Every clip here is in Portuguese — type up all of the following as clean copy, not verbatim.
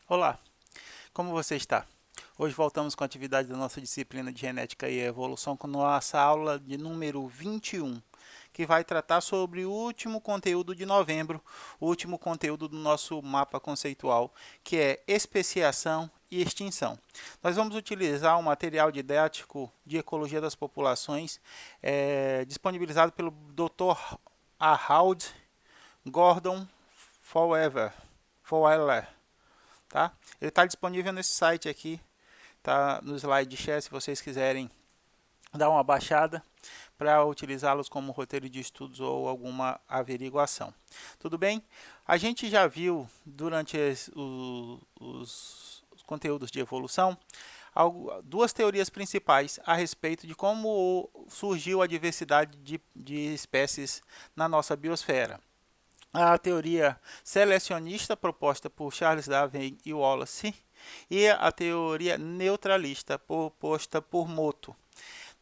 Olá, como você está? Hoje voltamos com a atividade da nossa disciplina de Genética e Evolução com nossa aula de número 21, que vai tratar sobre o último conteúdo de novembro, o último conteúdo do nosso mapa conceitual, que é especiação e extinção. Nós vamos utilizar um material didático de ecologia das populações disponibilizado pelo Dr. Harold Gordon Fowler, tá? Ele está disponível nesse site aqui, tá no slide de share, se vocês quiserem dar uma baixada para utilizá-los como roteiro de estudos ou alguma averiguação. Tudo bem? A gente já viu durante os conteúdos de evolução duas teorias principais a respeito de como surgiu a diversidade de espécies na nossa biosfera. A teoria selecionista proposta por Charles Darwin e Wallace e a teoria neutralista proposta por Moto.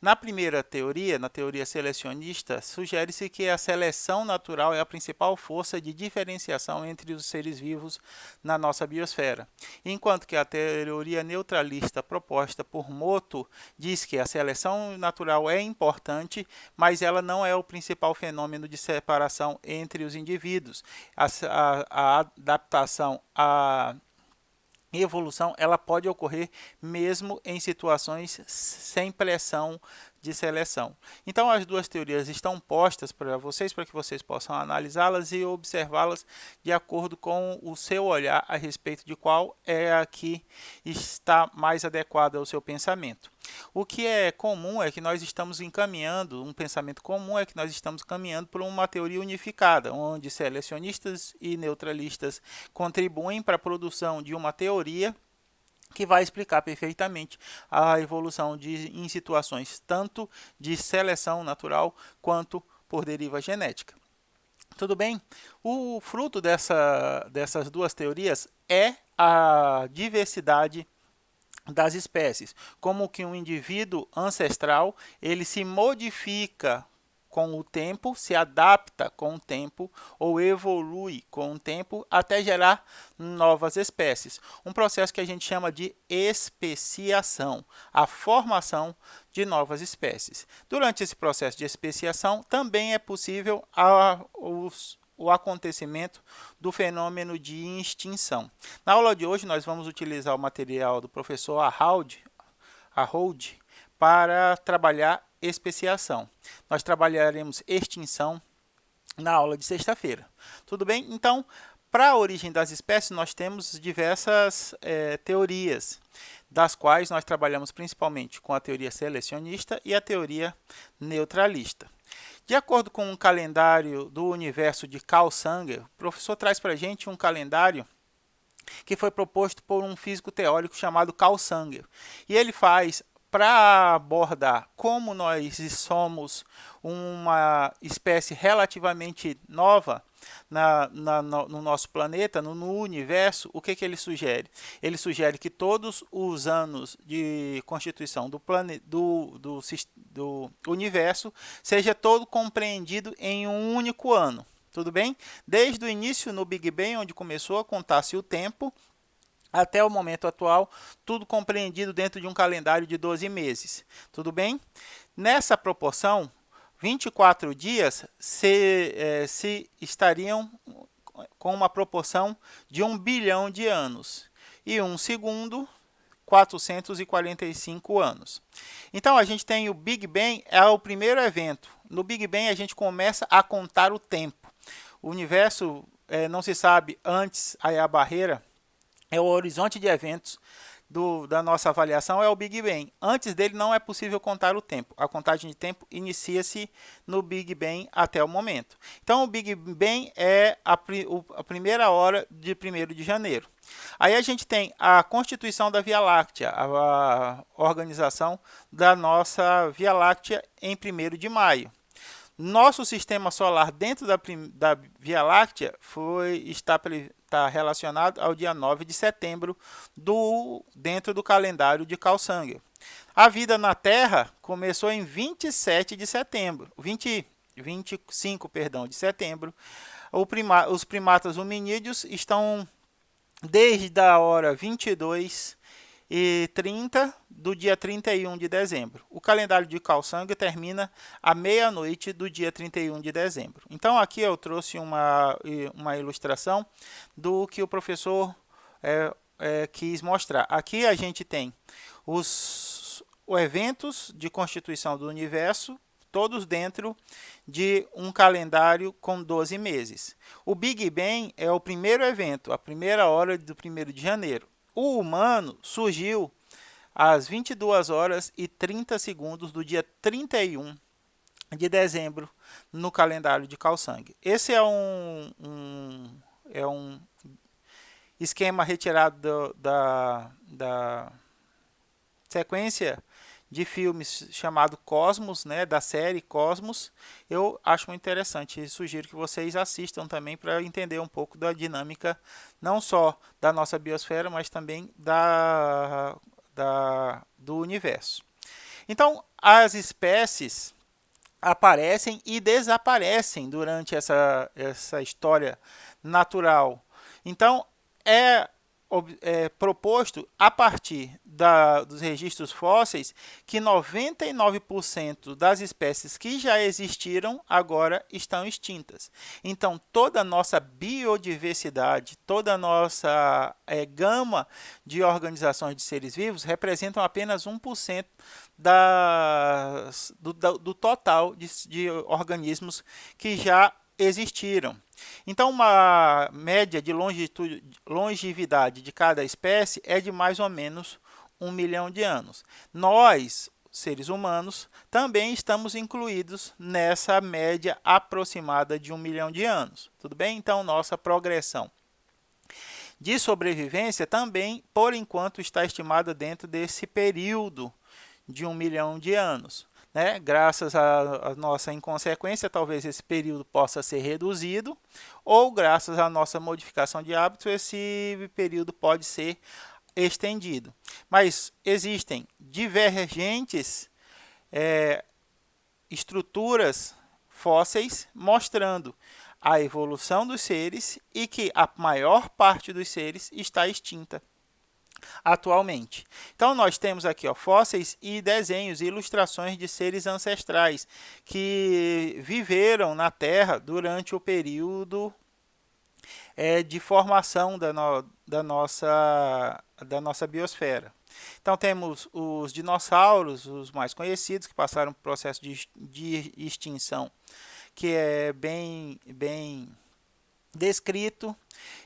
Na primeira teoria, na teoria selecionista, sugere-se que a seleção natural é a principal força de diferenciação entre os seres vivos na nossa biosfera, enquanto que a teoria neutralista proposta por Moto diz que a seleção natural é importante, mas ela não é o principal fenômeno de separação entre os indivíduos. A adaptação à evolução ela pode ocorrer mesmo em situações sem pressão de seleção. Então as duas teorias estão postas para que vocês possam analisá-las e observá-las de acordo com o seu olhar a respeito de qual é a que está mais adequada ao seu pensamento. O que é comum é que nós estamos encaminhando, um pensamento comum é que nós estamos caminhando por uma teoria unificada, onde selecionistas e neutralistas contribuem para a produção de uma teoria que vai explicar perfeitamente a evolução em situações tanto de seleção natural quanto por deriva genética. Tudo bem? O fruto dessas duas teorias é a diversidade das espécies, como que um indivíduo ancestral ele se modifica com o tempo, se adapta com o tempo ou evolui com o tempo até gerar novas espécies. Um processo que a gente chama de especiação, a formação de novas espécies. Durante esse processo de especiação, também é possível o acontecimento do fenômeno de extinção. Na aula de hoje, nós vamos utilizar o material do professor Harold para trabalhar especiação. Nós trabalharemos extinção na aula de sexta-feira. Tudo bem? Então, para a origem das espécies, nós temos diversas teorias, das quais nós trabalhamos principalmente com a teoria selecionista e a teoria neutralista. De acordo com um calendário do universo de Carl Sanger, o professor traz para a gente um calendário que foi proposto por um físico teórico chamado Carl Sanger. E ele faz, para abordar como nós somos uma espécie relativamente nova no nosso planeta, no universo, o que ele sugere? Ele sugere que todos os anos de constituição do universo seja todo compreendido em um único ano. Tudo bem? Desde o início no Big Bang, onde começou a contar-se o tempo, até o momento atual, tudo compreendido dentro de um calendário de 12 meses. Tudo bem? Nessa proporção, 24 dias se estariam com uma proporção de 1 bilhão de anos. E um segundo, 445 anos. Então, a gente tem o Big Bang, é o primeiro evento. No Big Bang, a gente começa a contar o tempo. O universo não se sabe antes, aí a barreira é o horizonte de eventos da nossa avaliação é o Big Bang. Antes dele não é possível contar o tempo. A contagem de tempo inicia-se no Big Bang até o momento. Então, o Big Bang é a primeira hora de 1º de janeiro. Aí a gente tem a constituição da Via Láctea, a organização da nossa Via Láctea em 1º de maio. Nosso sistema solar dentro da Via Láctea está relacionado ao dia 9 de setembro dentro do calendário de Carl Sanger. A vida na Terra começou em 25 de setembro. Os primatas hominídeos estão desde a hora 22h30 do dia 31 de dezembro. O calendário de Carl Sagan termina à meia-noite do dia 31 de dezembro. Então, aqui eu trouxe uma ilustração do que o professor quis mostrar. Aqui a gente tem os eventos de constituição do universo, todos dentro de um calendário com 12 meses. O Big Bang é o primeiro evento, a primeira hora do 1º de janeiro. O humano surgiu às 22 horas e 30 segundos do dia 31 de dezembro no calendário de Carl Sagan. Esse é um esquema retirado da sequência de filmes chamado Cosmos, né, da série Cosmos. Eu acho muito interessante e sugiro que vocês assistam também para entender um pouco da dinâmica, não só da nossa biosfera, mas também do universo. Então, as espécies aparecem e desaparecem durante essa história natural. Então, é proposto, a partir dos registros fósseis, que 99% das espécies que já existiram agora estão extintas. Então, toda a nossa biodiversidade, toda a nossa gama de organizações de seres vivos representam apenas 1% do total de organismos que já existiram. Então, uma média de longevidade de cada espécie é de mais ou menos 1 milhão de anos. Nós, seres humanos, também estamos incluídos nessa média aproximada de 1 milhão de anos. Tudo bem? Então, nossa progressão de sobrevivência também, por enquanto, está estimada dentro desse período de 1 milhão de anos. Né? Graças à nossa inconsequência, talvez esse período possa ser reduzido, ou graças à nossa modificação de hábitos, esse período pode ser estendido. Mas existem divergentes estruturas fósseis mostrando a evolução dos seres e que a maior parte dos seres está extinta atualmente. Então, nós temos aqui fósseis e desenhos e ilustrações de seres ancestrais que viveram na Terra durante o período de formação da nossa biosfera. Então, temos os dinossauros, os mais conhecidos, que passaram por processo de extinção, que é bem descrito,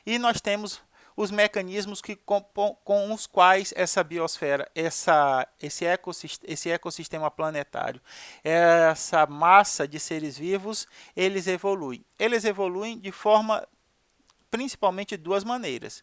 e nós temos os mecanismos com os quais essa biosfera, esse ecossistema planetário, essa massa de seres vivos, eles evoluem. Eles evoluem de forma, principalmente, de duas maneiras.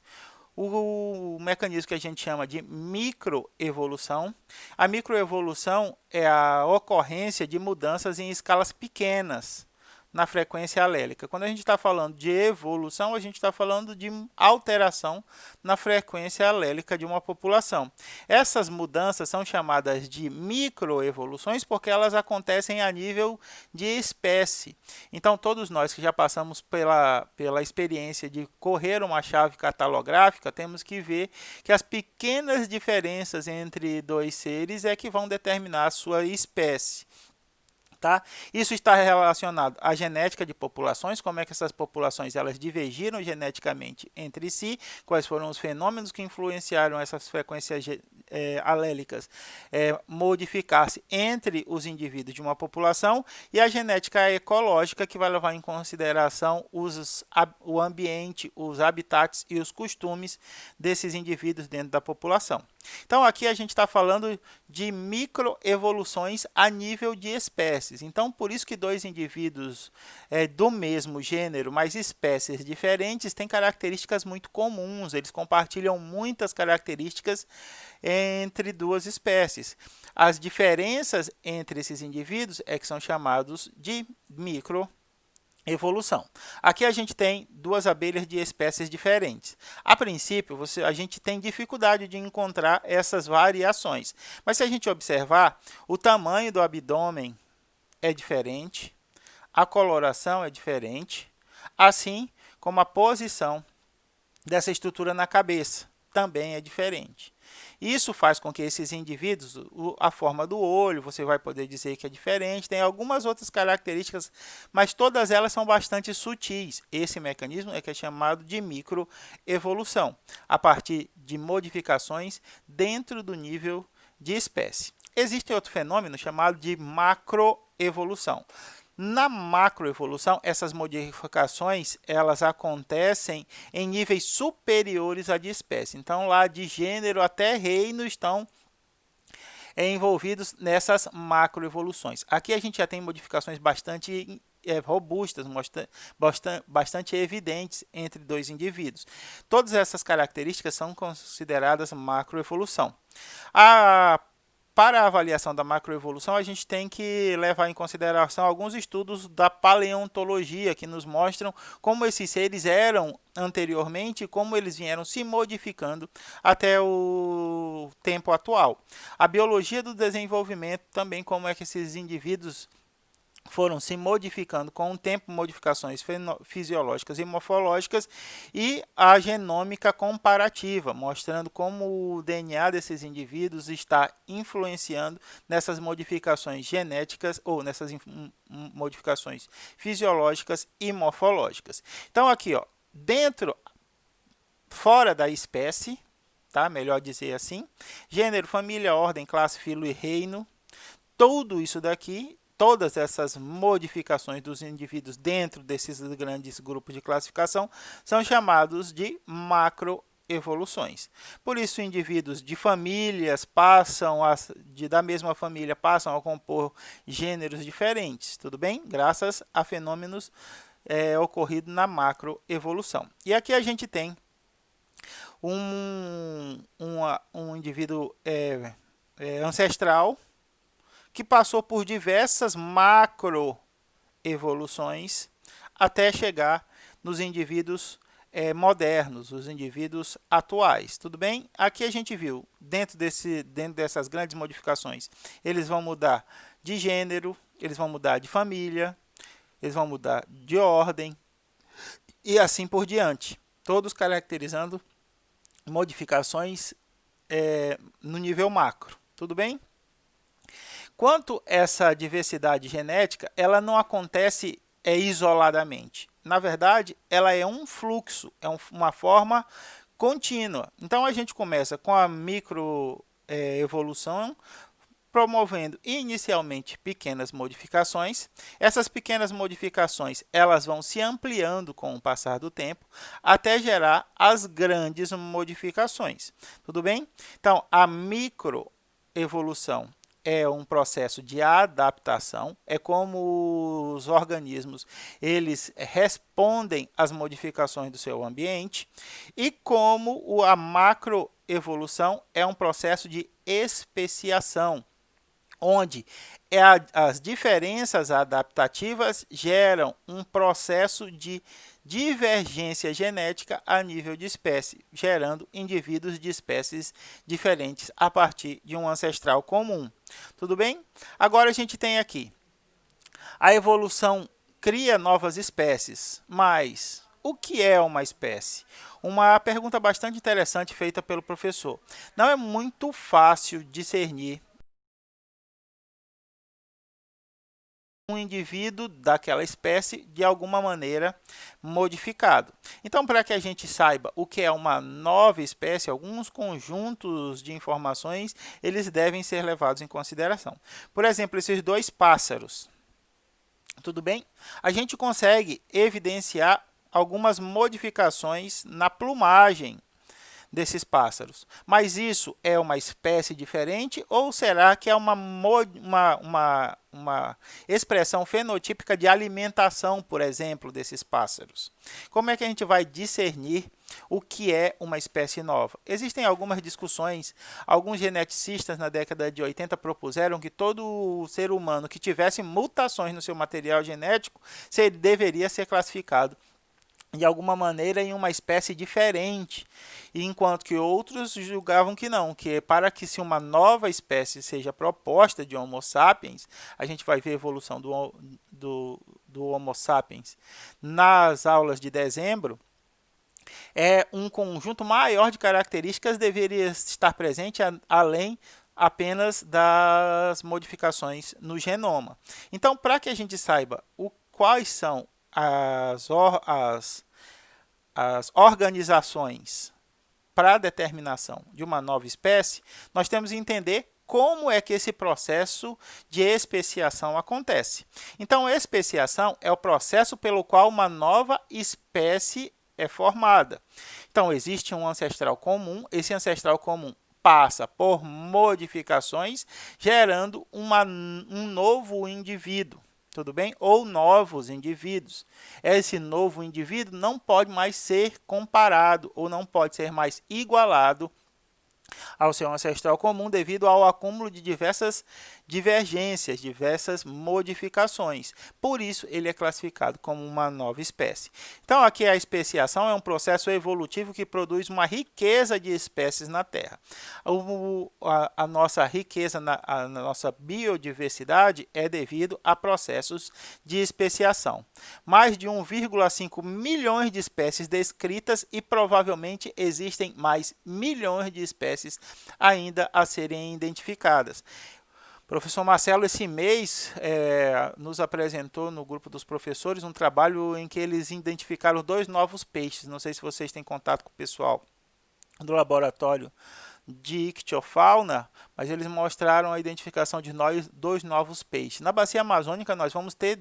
O mecanismo que a gente chama de microevolução. A microevolução é a ocorrência de mudanças em escalas pequenas na frequência alélica. Quando a gente está falando de evolução, a gente está falando de alteração na frequência alélica de uma população. Essas mudanças são chamadas de microevoluções porque elas acontecem a nível de espécie. Então, todos nós que já passamos pela experiência de correr uma chave catalográfica, temos que ver que as pequenas diferenças entre dois seres é que vão determinar a sua espécie. Tá? Isso está relacionado à genética de populações, como é que essas populações elas divergiram geneticamente entre si, quais foram os fenômenos que influenciaram essas frequências alélicas modificar-se entre os indivíduos de uma população, e a genética ecológica, que vai levar em consideração o ambiente, os habitats e os costumes desses indivíduos dentro da população. Então, aqui a gente está falando de microevoluções a nível de espécies. Então, por isso que dois indivíduos do mesmo gênero, mas espécies diferentes, têm características muito comuns. Eles compartilham muitas características entre duas espécies. As diferenças entre esses indivíduos é que são chamados de microevolução. Aqui a gente tem duas abelhas de espécies diferentes. A princípio, a gente tem dificuldade de encontrar essas variações. Mas se a gente observar, o tamanho do abdômen é diferente, a coloração é diferente, assim como a posição dessa estrutura na cabeça. Também é diferente. Isso faz com que esses indivíduos, a forma do olho, você vai poder dizer que é diferente, tem algumas outras características, mas todas elas são bastante sutis. Esse mecanismo é que é chamado de microevolução, a partir de modificações dentro do nível de espécie. Existe outro fenômeno chamado de macroevolução. Na macroevolução, essas modificações elas acontecem em níveis superiores à de espécie. Então, lá de gênero até reino estão envolvidos nessas macroevoluções. Aqui a gente já tem modificações bastante robustas, bastante evidentes entre dois indivíduos. Todas essas características são consideradas macroevolução. Para a avaliação da macroevolução, a gente tem que levar em consideração alguns estudos da paleontologia que nos mostram como esses seres eram anteriormente e como eles vieram se modificando até o tempo atual. A biologia do desenvolvimento também, como é que esses indivíduos foram se modificando com o tempo, modificações fisiológicas e morfológicas, e a genômica comparativa, mostrando como o DNA desses indivíduos está influenciando nessas modificações genéticas ou nessas modificações fisiológicas e morfológicas. Então aqui, ó, fora da espécie, tá? Melhor dizer assim, gênero, família, ordem, classe, filo e reino, tudo isso daqui, todas essas modificações dos indivíduos dentro desses grandes grupos de classificação são chamados de macroevoluções. Por isso, indivíduos de famílias da mesma família passam a compor gêneros diferentes, tudo bem? Graças a fenômenos ocorridos na macroevolução. E aqui a gente tem um indivíduo ancestral que passou por diversas macroevoluções até chegar nos indivíduos modernos, os indivíduos atuais. Tudo bem? Aqui a gente viu, dentro dessas grandes modificações, eles vão mudar de gênero, eles vão mudar de família, eles vão mudar de ordem e assim por diante. Todos caracterizando modificações no nível macro. Tudo bem? Quanto essa diversidade genética, ela não acontece isoladamente. Na verdade, ela é um fluxo, uma forma contínua. Então, a gente começa com a microevolução, promovendo inicialmente pequenas modificações. Essas pequenas modificações elas vão se ampliando com o passar do tempo, até gerar as grandes modificações. Tudo bem? Então, a microevolução é um processo de adaptação, é como os organismos eles respondem às modificações do seu ambiente, e como a macroevolução é um processo de especiação, onde as diferenças adaptativas geram um processo de divergência genética a nível de espécie, gerando indivíduos de espécies diferentes a partir de um ancestral comum. Tudo bem? Agora a gente tem aqui, a evolução cria novas espécies, mas o que é uma espécie? Uma pergunta bastante interessante feita pelo professor. Não é muito fácil discernir um indivíduo daquela espécie de alguma maneira modificado. Então, para que a gente saiba o que é uma nova espécie, alguns conjuntos de informações eles devem ser levados em consideração. Por exemplo, esses dois pássaros. Tudo bem? A gente consegue evidenciar algumas modificações na plumagem desses pássaros. Mas isso é uma espécie diferente ou será que é uma expressão fenotípica de alimentação, por exemplo, desses pássaros? Como é que a gente vai discernir o que é uma espécie nova? Existem algumas discussões. Alguns geneticistas na década de 80 propuseram que todo ser humano que tivesse mutações no seu material genético deveria ser classificado de alguma maneira em uma espécie diferente, enquanto que outros julgavam que não, que para que se uma nova espécie seja proposta de Homo sapiens, a gente vai ver a evolução do Homo sapiens nas aulas de dezembro, Um conjunto maior de características deveria estar presente além apenas das modificações no genoma. Então, para que a gente saiba quais são as organizações para a determinação de uma nova espécie, nós temos que entender como é que esse processo de especiação acontece. Então, especiação é o processo pelo qual uma nova espécie é formada. Então, existe um ancestral comum, esse ancestral comum passa por modificações, gerando um novo indivíduo. Tudo bem? Ou novos indivíduos. Esse novo indivíduo não pode mais ser comparado ou não pode ser mais igualado ao seu ancestral comum devido ao acúmulo de diversas divergências, diversas modificações. Por isso, ele é classificado como uma nova espécie. Então, aqui a especiação é um processo evolutivo que produz uma riqueza de espécies na Terra. A nossa riqueza, a nossa biodiversidade é devido a processos de especiação. Mais de 1,5 milhões de espécies descritas e provavelmente existem mais milhões de espécies ainda a serem identificadas. Professor Marcelo, esse mês, nos apresentou no grupo dos professores um trabalho em que eles identificaram 2 novos peixes. Não sei se vocês têm contato com o pessoal do laboratório de ictiofauna, mas eles mostraram a identificação de 2 novos peixes. Na bacia amazônica, nós vamos ter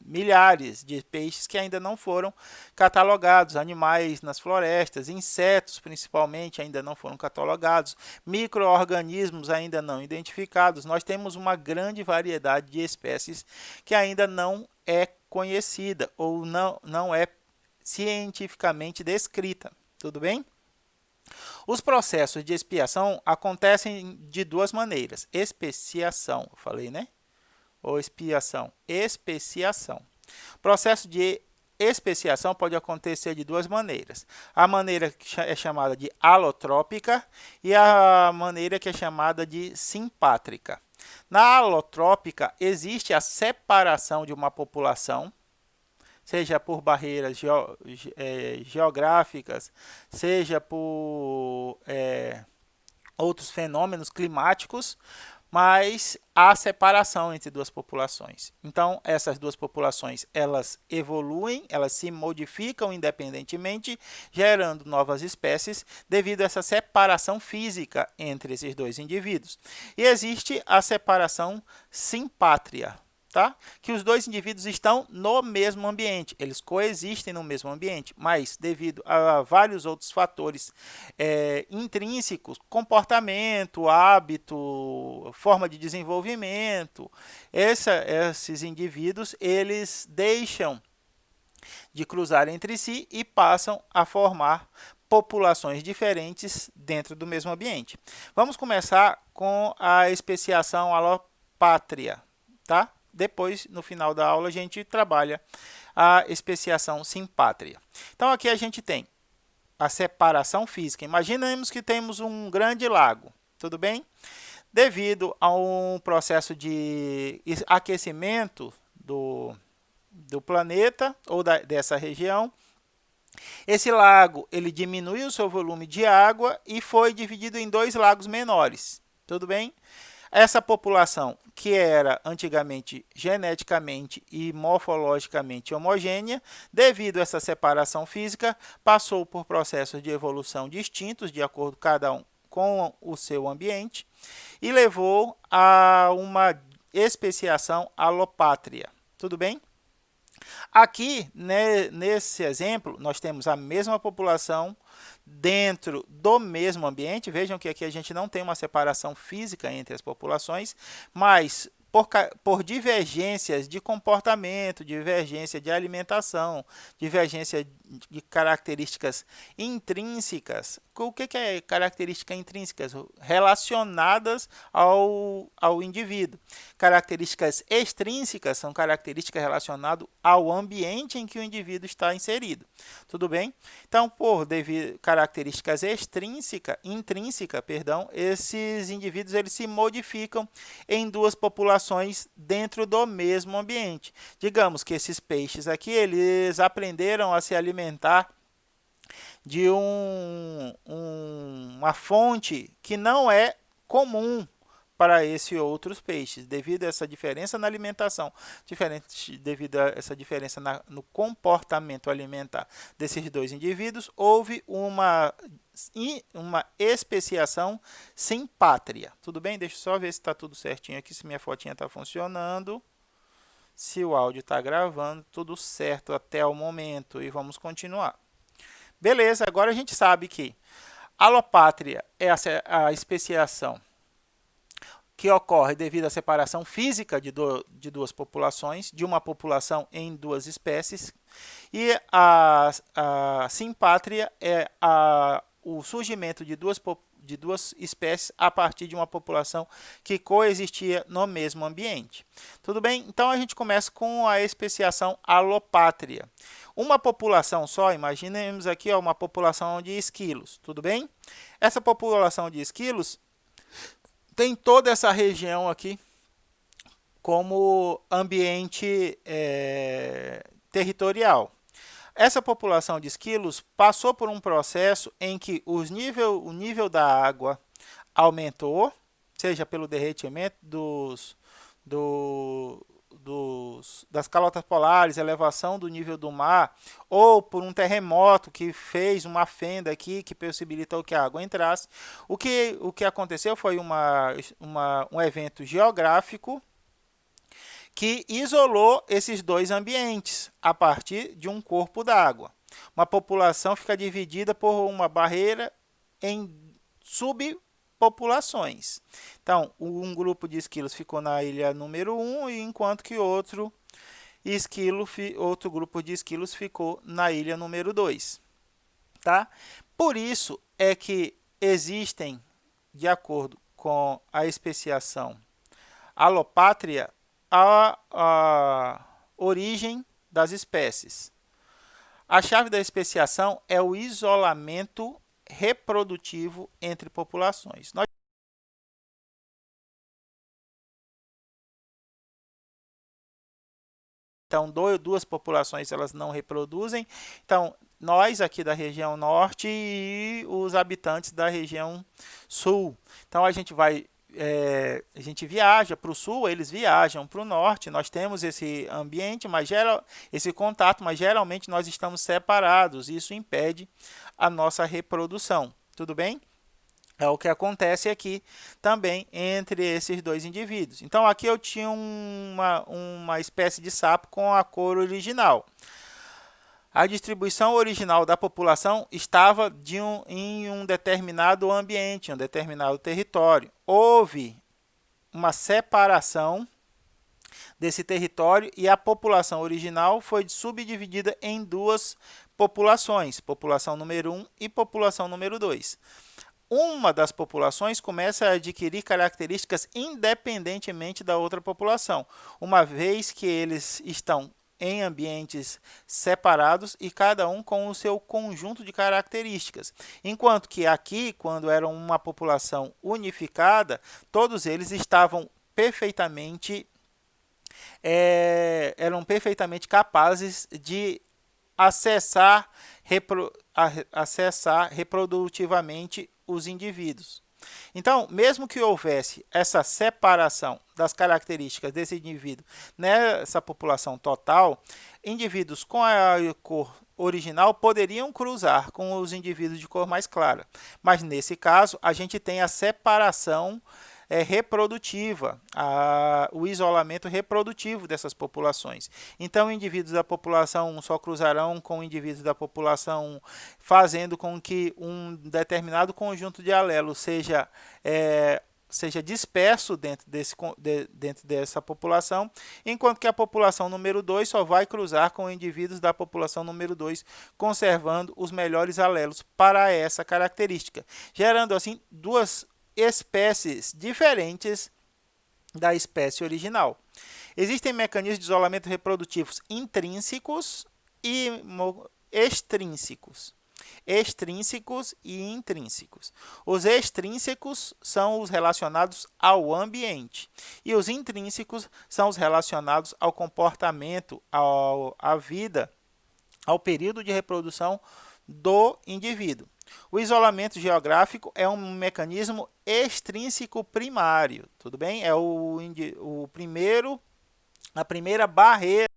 milhares de peixes que ainda não foram catalogados, animais nas florestas, insetos principalmente ainda não foram catalogados, micro-organismos ainda não identificados. Nós temos uma grande variedade de espécies que ainda não é conhecida ou não é cientificamente descrita. Tudo bem? Os processos de expiação acontecem de 2 maneiras. Especiação, eu falei, né? Ou expiação, especiação. O processo de especiação pode acontecer de 2 maneiras. A maneira que é chamada de alotrópica e a maneira que é chamada de simpátrica. Na alotrópica, existe a separação de uma população, seja por barreiras geográficas, seja por outros fenômenos climáticos, mas há separação entre 2 populações. Então, essas 2 populações, elas evoluem, elas se modificam independentemente, gerando novas espécies devido a essa separação física entre esses 2 indivíduos. E existe a separação simpátria, tá? Que os 2 indivíduos estão no mesmo ambiente, eles coexistem no mesmo ambiente, mas devido a vários outros fatores intrínsecos, comportamento, hábito, forma de desenvolvimento, esses indivíduos eles deixam de cruzar entre si e passam a formar populações diferentes dentro do mesmo ambiente. Vamos começar com a especiação alopátria, tá? Depois, no final da aula, a gente trabalha a especiação simpátria. Então, aqui a gente tem a separação física. Imaginemos que temos um grande lago, tudo bem? Devido a um processo de aquecimento do planeta ou dessa região, esse lago ele diminuiu o seu volume de água e foi dividido em 2 lagos menores, tudo bem? Essa população, que era antigamente geneticamente e morfologicamente homogênea, devido a essa separação física, passou por processos de evolução distintos, de acordo cada um com o seu ambiente, e levou a uma especiação alopátria. Tudo bem? Aqui, nesse exemplo, nós temos a mesma população dentro do mesmo ambiente. Vejam que aqui a gente não tem uma separação física entre as populações, mas por divergências de comportamento, divergência de alimentação, divergência de características intrínsecas. O que é características intrínsecas? Relacionadas ao indivíduo. Características extrínsecas são características relacionadas ao ambiente em que o indivíduo está inserido. Tudo bem? Então, por características intrínsecas, esses indivíduos eles se modificam em 2 populações dentro do mesmo ambiente. Digamos que esses peixes aqui, eles aprenderam a se alimentar de uma fonte que não é comum para esses outros peixes, devido a essa diferença na alimentação, devido a essa diferença no comportamento alimentar desses dois indivíduos, houve uma especiação simpátria. Tudo bem? Deixa eu só ver se está tudo certinho aqui, se minha fotinha está funcionando, se o áudio está gravando, tudo certo até o momento, e vamos continuar. Beleza, agora a gente sabe que alopátria é a especiação que ocorre devido à separação física de duas populações, de uma população em duas espécies, e a simpátria é o surgimento de duas espécies a partir de uma população que coexistia no mesmo ambiente. Tudo bem? Então a gente começa com a especiação alopátria. Uma população só, imaginemos aqui uma população de esquilos, tudo bem? Essa população de esquilos tem toda essa região aqui como ambiente territorial. Essa população de esquilos passou por um processo em que o nível da água aumentou, seja pelo derretimento das calotas polares, elevação do nível do mar, ou por um terremoto que fez uma fenda aqui que possibilitou que a água entrasse. O que aconteceu foi um evento geográfico que isolou esses dois ambientes a partir de um corpo d'água. Uma população fica dividida por uma barreira em subpopulações. Então, um grupo de esquilos ficou na ilha número 1, enquanto que outro grupo de esquilos ficou na ilha número 2. Tá? Por isso é que existem, de acordo com a especiação alopátria, a origem das espécies. A chave da especiação é o isolamento reprodutivo entre populações. Então, duas populações elas não reproduzem. Então, nós aqui da região norte e os habitantes da região sul. Então, a gente viaja para o sul, eles viajam para o norte, nós temos esse ambiente, esse contato, mas geralmente nós estamos separados, e isso impede a nossa reprodução, tudo bem? É o que acontece aqui também entre esses dois indivíduos. Então aqui eu tinha uma espécie de sapo com a cor original. A distribuição original da população estava em um determinado ambiente, um determinado território. Houve uma separação desse território e a população original foi subdividida em duas populações, população número 1 e população número 2. Uma das populações começa a adquirir características independentemente da outra população, uma vez que eles estão em ambientes separados e cada um com o seu conjunto de características. Enquanto que aqui, quando era uma população unificada, todos eles estavam eram perfeitamente capazes de acessar reprodutivamente os indivíduos. Então, mesmo que houvesse essa separação das características desse indivíduo nessa população total, indivíduos com a cor original poderiam cruzar com os indivíduos de cor mais clara. Mas, nesse caso, a gente tem a separação reprodutiva, o isolamento reprodutivo dessas populações. Então, indivíduos da população 1 só cruzarão com indivíduos da população 1, fazendo com que um determinado conjunto de alelos seja disperso dentro dessa população, enquanto que a população número 2 só vai cruzar com indivíduos da população número 2, conservando os melhores alelos para essa característica, gerando assim duas espécies diferentes da espécie original. Existem mecanismos de isolamento reprodutivos intrínsecos e extrínsecos. Extrínsecos e intrínsecos. Os extrínsecos são os relacionados ao ambiente e os intrínsecos são os relacionados ao comportamento, à vida, ao período de reprodução do indivíduo. O isolamento geográfico é um mecanismo extrínseco primário, tudo bem? É a primeira barreira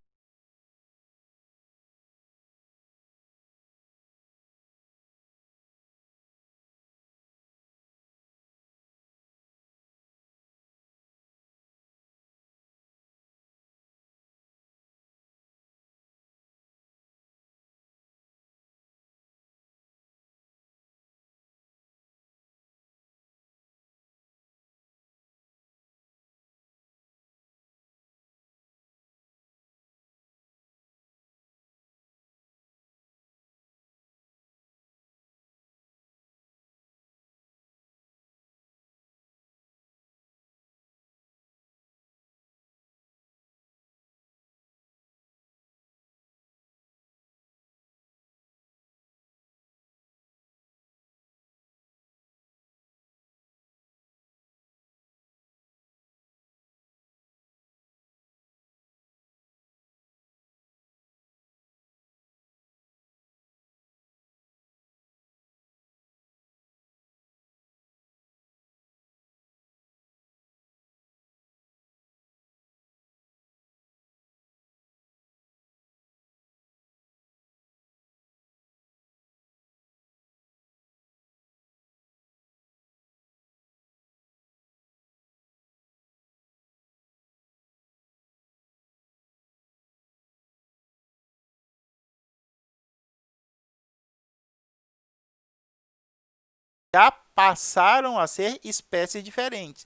já passaram a ser espécies diferentes.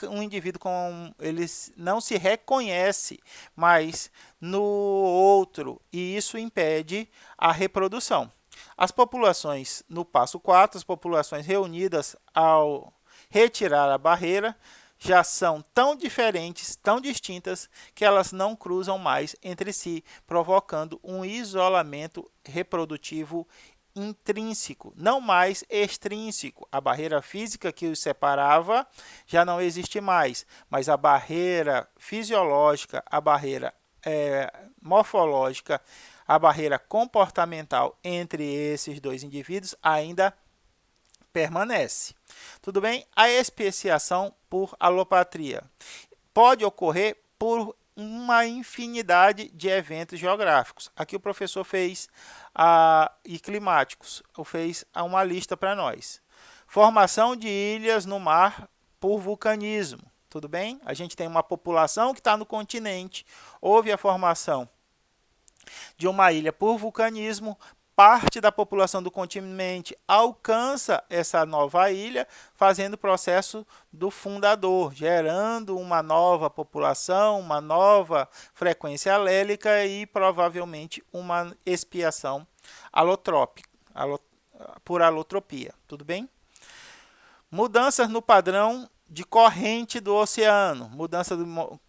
Um indivíduo com ele não se reconhece mais no outro e isso impede a reprodução. As populações, no passo 4, as populações reunidas ao retirar a barreira, já são tão diferentes, tão distintas, que elas não cruzam mais entre si, provocando um isolamento reprodutivo intrínseco, não mais extrínseco. A barreira física que os separava já não existe mais, mas a barreira fisiológica, a barreira morfológica, a barreira comportamental entre esses dois indivíduos ainda permanece. Tudo bem? A especiação por alopatria pode ocorrer por uma infinidade de eventos geográficos. Aqui o professor fez e climáticos, fez uma lista para nós. Formação de ilhas no mar por vulcanismo. Tudo bem? A gente tem uma população que está no continente, houve a formação de uma ilha por vulcanismo, parte da população do continente alcança essa nova ilha, fazendo o processo do fundador, gerando uma nova população, uma nova frequência alélica e provavelmente uma expiação alotrópica, por alotropia. Tudo bem? Mudanças no padrão de corrente do oceano. Mudança no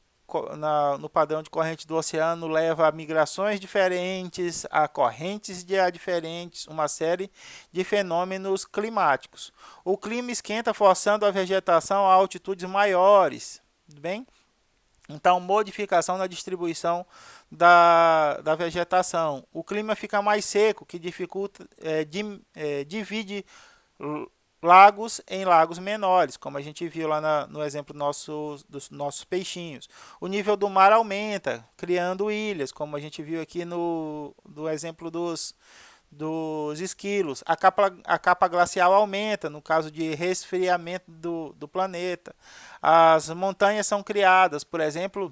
padrão de corrente do oceano leva a migrações diferentes, a correntes de ar diferentes, uma série de fenômenos climáticos. O clima esquenta, forçando a vegetação a altitudes maiores. Tudo bem? Então, modificação na distribuição da vegetação. O clima fica mais seco, que dificulta, divide lagos em lagos menores, como a gente viu lá no exemplo dos nossos peixinhos. O nível do mar aumenta, criando ilhas, como a gente viu aqui no exemplo dos esquilos. A capa glacial aumenta, no caso de resfriamento do planeta. As montanhas são criadas, por exemplo,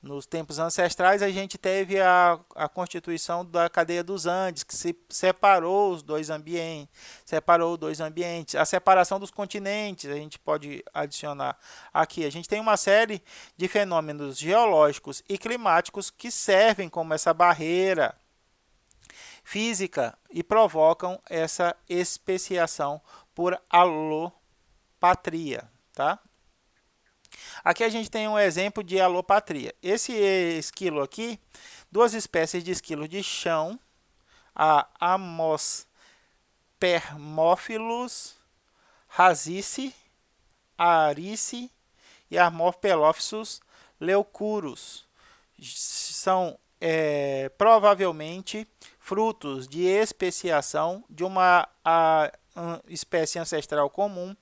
nos tempos ancestrais, a gente teve a constituição da cadeia dos Andes, que se separou os dois ambientes. A separação dos continentes, a gente pode adicionar aqui. A gente tem uma série de fenômenos geológicos e climáticos que servem como essa barreira física e provocam essa especiação por alopatria, tá? Aqui a gente tem um exemplo de alopatria. Esse esquilo aqui, duas espécies de esquilo de chão, a Amospermophilus razice, arice e Amorpelopsis leucurus. São provavelmente frutos de especiação de uma espécie ancestral comum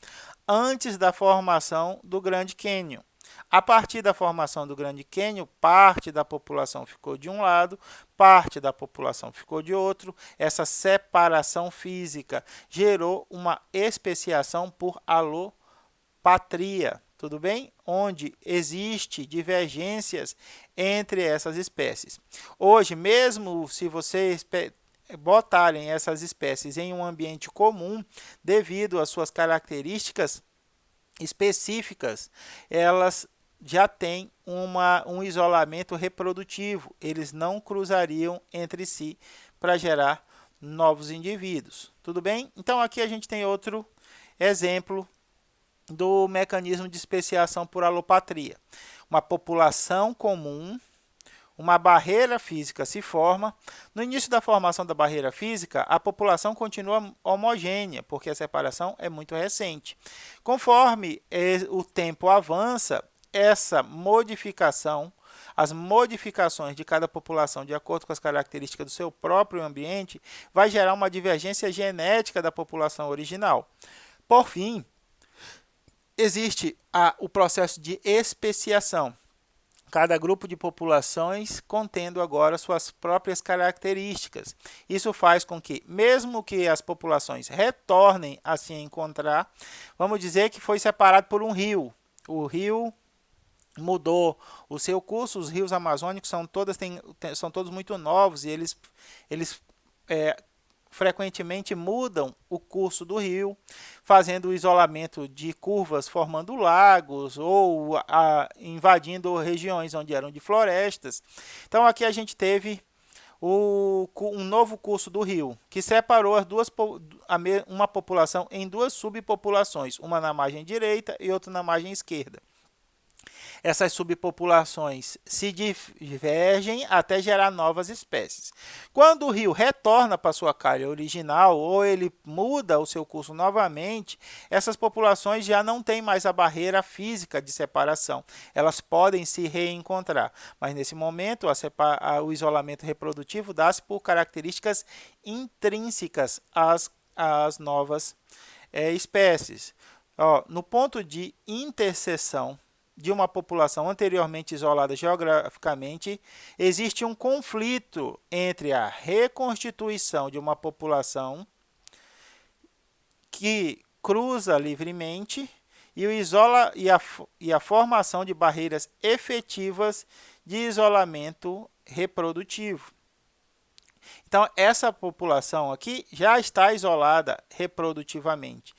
antes da formação do Grande Cânion. A partir da formação do Grande Cânion, parte da população ficou de um lado, parte da população ficou de outro. Essa separação física gerou uma especiação por alopatria, tudo bem? Onde existe divergências entre essas espécies. Hoje, mesmo se vocês botarem essas espécies em um ambiente comum, devido às suas características específicas, elas já têm um isolamento reprodutivo. Eles não cruzariam entre si para gerar novos indivíduos. Tudo bem? Então, aqui a gente tem outro exemplo do mecanismo de especiação por alopatria. Uma população comum, uma barreira física se forma. No início da formação da barreira física, a população continua homogênea, porque a separação é muito recente. Conforme o tempo avança, essa modificação, as modificações de cada população, de acordo com as características do seu próprio ambiente, vai gerar uma divergência genética da população original. Por fim, existe o processo de especiação. Cada grupo de populações contendo agora suas próprias características. Isso faz com que, mesmo que as populações retornem a se encontrar, vamos dizer que foi separado por um rio. O rio mudou o seu curso, os rios amazônicos são todos muito novos e eles frequentemente mudam o curso do rio, fazendo o isolamento de curvas, formando lagos ou invadindo regiões onde eram de florestas. Então, aqui a gente teve um novo curso do rio, que separou uma população em duas subpopulações, uma na margem direita e outra na margem esquerda. Essas subpopulações se divergem até gerar novas espécies. Quando o rio retorna para sua calha original ou ele muda o seu curso novamente, essas populações já não têm mais a barreira física de separação. Elas podem se reencontrar, mas nesse momento o isolamento reprodutivo dá-se por características intrínsecas às novas espécies. No ponto de interseção de uma população anteriormente isolada geograficamente, existe um conflito entre a reconstituição de uma população que cruza livremente e a formação de barreiras efetivas de isolamento reprodutivo. Então, essa população aqui já está isolada reprodutivamente.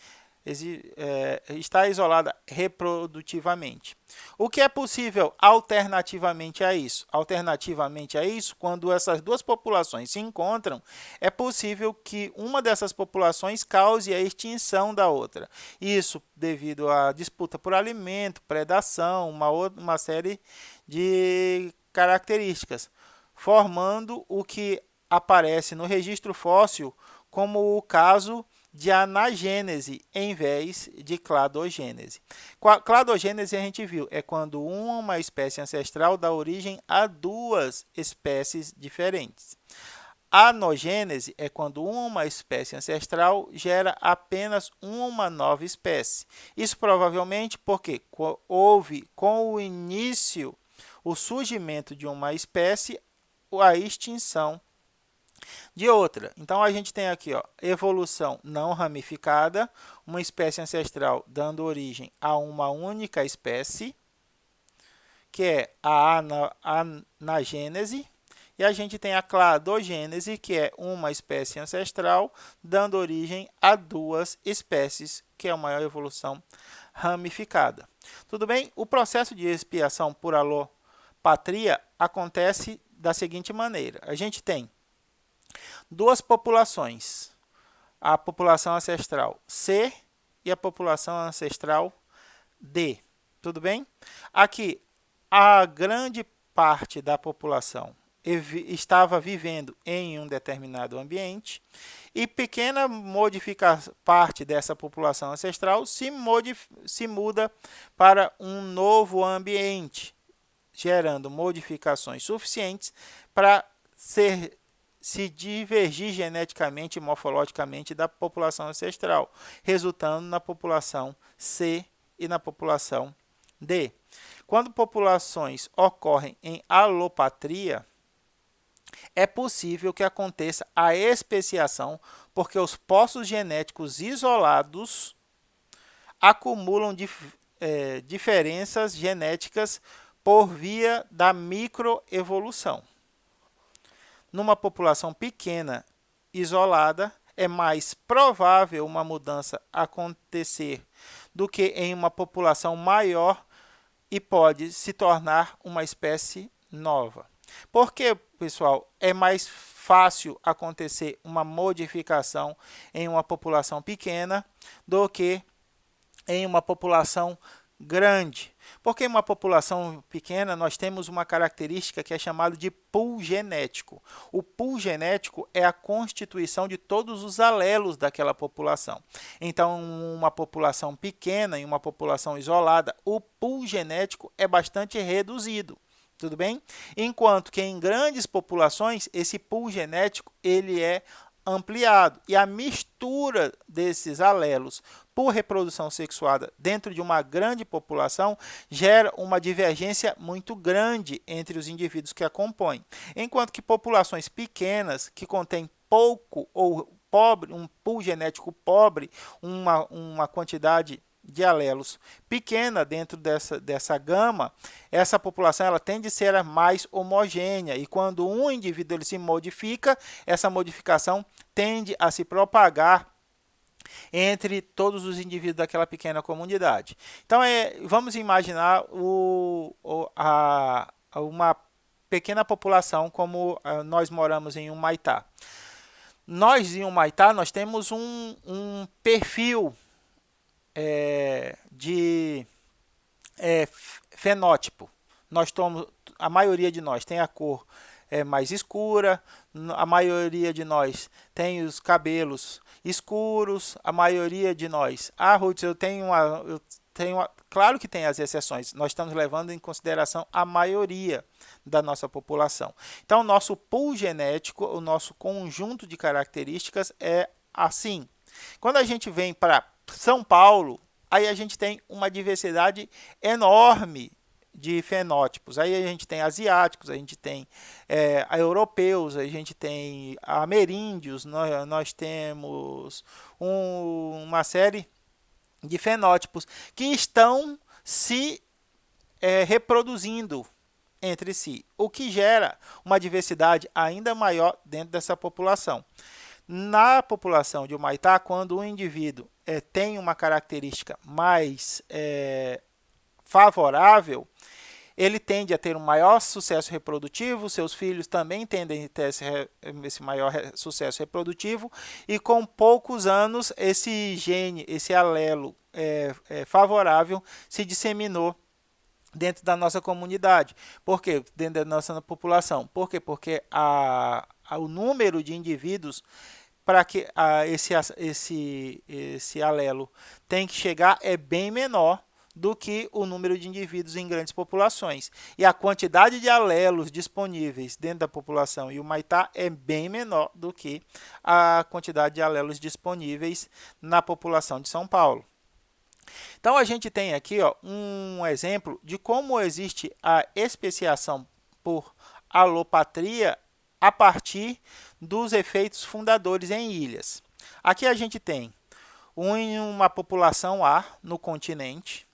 Está isolada reprodutivamente. O que é possível alternativamente a isso? Alternativamente a isso, quando essas duas populações se encontram, é possível que uma dessas populações cause a extinção da outra. Isso devido à disputa por alimento, predação, uma série de características, formando o que aparece no registro fóssil como o caso de anagênese em vez de cladogênese. Cladogênese a gente viu, é quando uma espécie ancestral dá origem a duas espécies diferentes. Anogênese é quando uma espécie ancestral gera apenas uma nova espécie. Isso provavelmente porque houve com o início, o surgimento de uma espécie, a extinção de outra. Então, a gente tem aqui evolução não ramificada, uma espécie ancestral dando origem a uma única espécie, que é a anagênese, e a gente tem a cladogênese, que é uma espécie ancestral dando origem a duas espécies, que é uma evolução ramificada. Tudo bem? O processo de expiação por alopatria acontece da seguinte maneira. A gente tem duas populações, a população ancestral C e a população ancestral D. Tudo bem? Aqui, a grande parte da população estava vivendo em um determinado ambiente e pequena parte dessa população ancestral se muda para um novo ambiente, gerando modificações suficientes para ser se divergir geneticamente e morfologicamente da população ancestral, resultando na população C e na população D. Quando populações ocorrem em alopatria, é possível que aconteça a especiação, porque os poços genéticos isolados acumulam diferenças genéticas por via da microevolução. Numa população pequena, isolada, é mais provável uma mudança acontecer do que em uma população maior e pode se tornar uma espécie nova. Por que, pessoal, é mais fácil acontecer uma modificação em uma população pequena do que em uma população grande? Porque em uma população pequena nós temos uma característica que é chamada de pool genético. O pool genético é a constituição de todos os alelos daquela população. Então, em uma população pequena, em uma população isolada, o pool genético é bastante reduzido. Tudo bem? Enquanto que em grandes populações, esse pool genético ele é ampliado e a mistura desses alelos por reprodução sexuada dentro de uma grande população gera uma divergência muito grande entre os indivíduos que a compõem. Enquanto que populações pequenas, que contêm pouco ou pobre, um pool genético pobre, uma quantidade de alelos pequena dentro dessa gama, essa população ela tende a ser mais homogênea e quando um indivíduo ele se modifica, essa modificação tende a se propagar entre todos os indivíduos daquela pequena comunidade. Então, vamos imaginar uma pequena população como nós moramos em Humaitá. Nós, em Humaitá, nós temos um perfil de fenótipo. A maioria de nós tem a cor mais escura, a maioria de nós tem os cabelos escuros, a maioria de nós. Ruth, claro que tem as exceções, nós estamos levando em consideração a maioria da nossa população. Então, o nosso pool genético, o nosso conjunto de características é assim. Quando a gente vem para São Paulo, aí a gente tem uma diversidade enorme de fenótipos. Aí a gente tem asiáticos, a gente tem europeus, a gente tem ameríndios, nós temos uma série de fenótipos que estão se reproduzindo entre si, o que gera uma diversidade ainda maior dentro dessa população. Na população de Humaitá, quando o indivíduo tem uma característica mais favorável, ele tende a ter um maior sucesso reprodutivo, seus filhos também tendem a ter esse maior sucesso reprodutivo, e com poucos anos esse gene, esse alelo favorável se disseminou dentro da nossa comunidade. Por quê? Dentro da nossa população. Por quê? Porque o número de indivíduos para que esse alelo tem que chegar é bem menor do que o número de indivíduos em grandes populações. E a quantidade de alelos disponíveis dentro da população em Humaitá é bem menor do que a quantidade de alelos disponíveis na população de São Paulo. Então, a gente tem aqui um exemplo de como existe a especiação por alopatria a partir dos efeitos fundadores em ilhas. Aqui a gente tem uma população A no continente.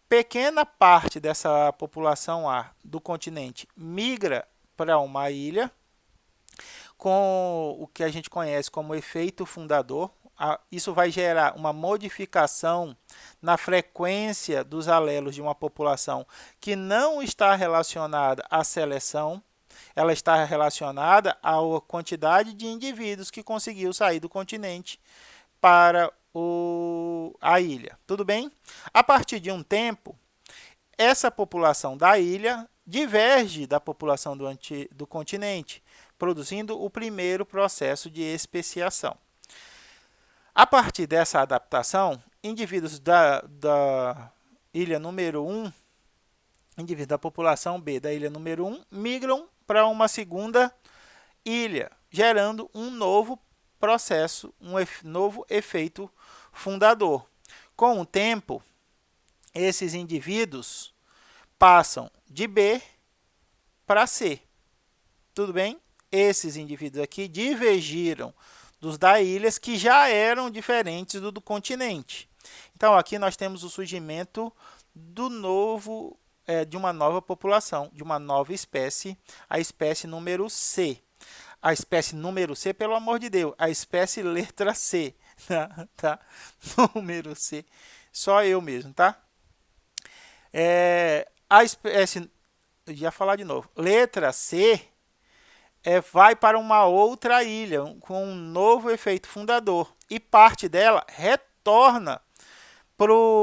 Pequena parte dessa população A do continente migra para uma ilha, com o que a gente conhece como efeito fundador. Isso vai gerar uma modificação na frequência dos alelos de uma população que não está relacionada à seleção, ela está relacionada à quantidade de indivíduos que conseguiu sair do continente para a ilha. Tudo bem? A partir de um tempo, essa população da ilha diverge da população do continente, produzindo o primeiro processo de especiação. A partir dessa adaptação, indivíduos da ilha número 1, indivíduos da população B da ilha número 1, migram para uma segunda ilha, gerando um novo processo, novo efeito fundador. Com o tempo, esses indivíduos passam de B para C. Tudo bem? Esses indivíduos aqui divergiram dos da ilhas que já eram diferentes do continente. Então, aqui nós temos o surgimento de uma nova população, de uma nova espécie, a espécie número C. A espécie número C, pelo amor de Deus, a espécie letra C, tá? Número C, só eu mesmo, tá? A espécie, já falar de novo, letra C vai para uma outra ilha, com um novo efeito fundador, e parte dela retorna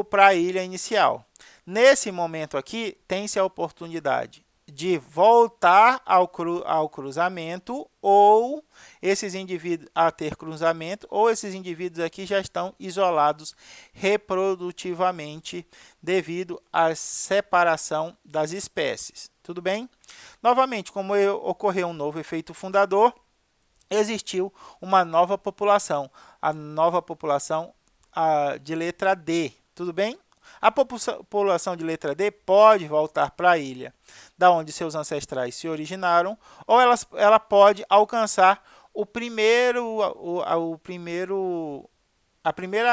para a ilha inicial. Nesse momento aqui, tem-se a oportunidade de voltar ao cruzamento, ou esses indivíduos a ter cruzamento, ou esses indivíduos aqui já estão isolados reprodutivamente devido à separação das espécies. Tudo bem? Novamente, como ocorreu um novo efeito fundador, existiu uma nova população, a nova população de letra D. Tudo bem? A população de letra D pode voltar para a ilha da onde seus ancestrais se originaram, ou ela pode alcançar a primeira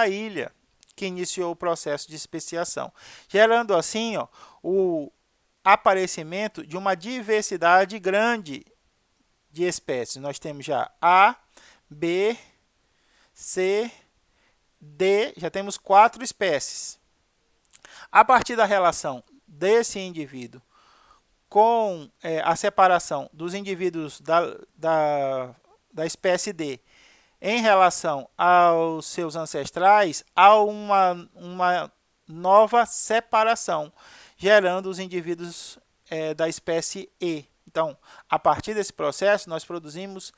ilha que iniciou o processo de especiação, gerando assim o aparecimento de uma diversidade grande de espécies. Nós temos já A, B, C, D, já temos 4 espécies. A partir da relação desse indivíduo com a separação dos indivíduos da espécie D em relação aos seus ancestrais, há uma nova separação, gerando os indivíduos da espécie E. Então, a partir desse processo, nós produzimos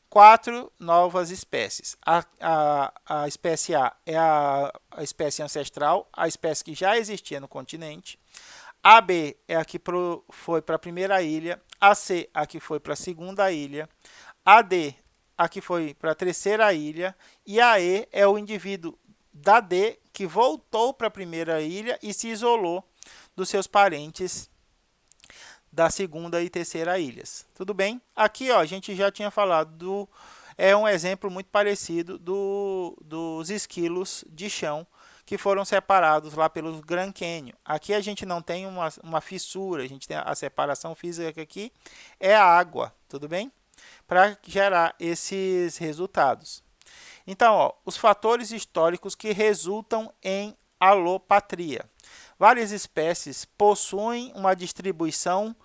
4 novas espécies. A espécie A é a espécie ancestral, a espécie que já existia no continente. A B é a que foi para a primeira ilha. A C, a que foi para a segunda ilha. A D, a que foi para a terceira ilha. E a E é o indivíduo da D que voltou para a primeira ilha e se isolou dos seus parentes da segunda e terceira ilhas. Tudo bem? Aqui a gente já tinha falado é um exemplo muito parecido dos esquilos de chão que foram separados lá pelo Grand Canyon. Aqui a gente não tem uma fissura, a gente tem a separação física aqui, é a água, tudo bem? Para gerar esses resultados. Então, os fatores históricos que resultam em alopatria. Várias espécies possuem uma distribuição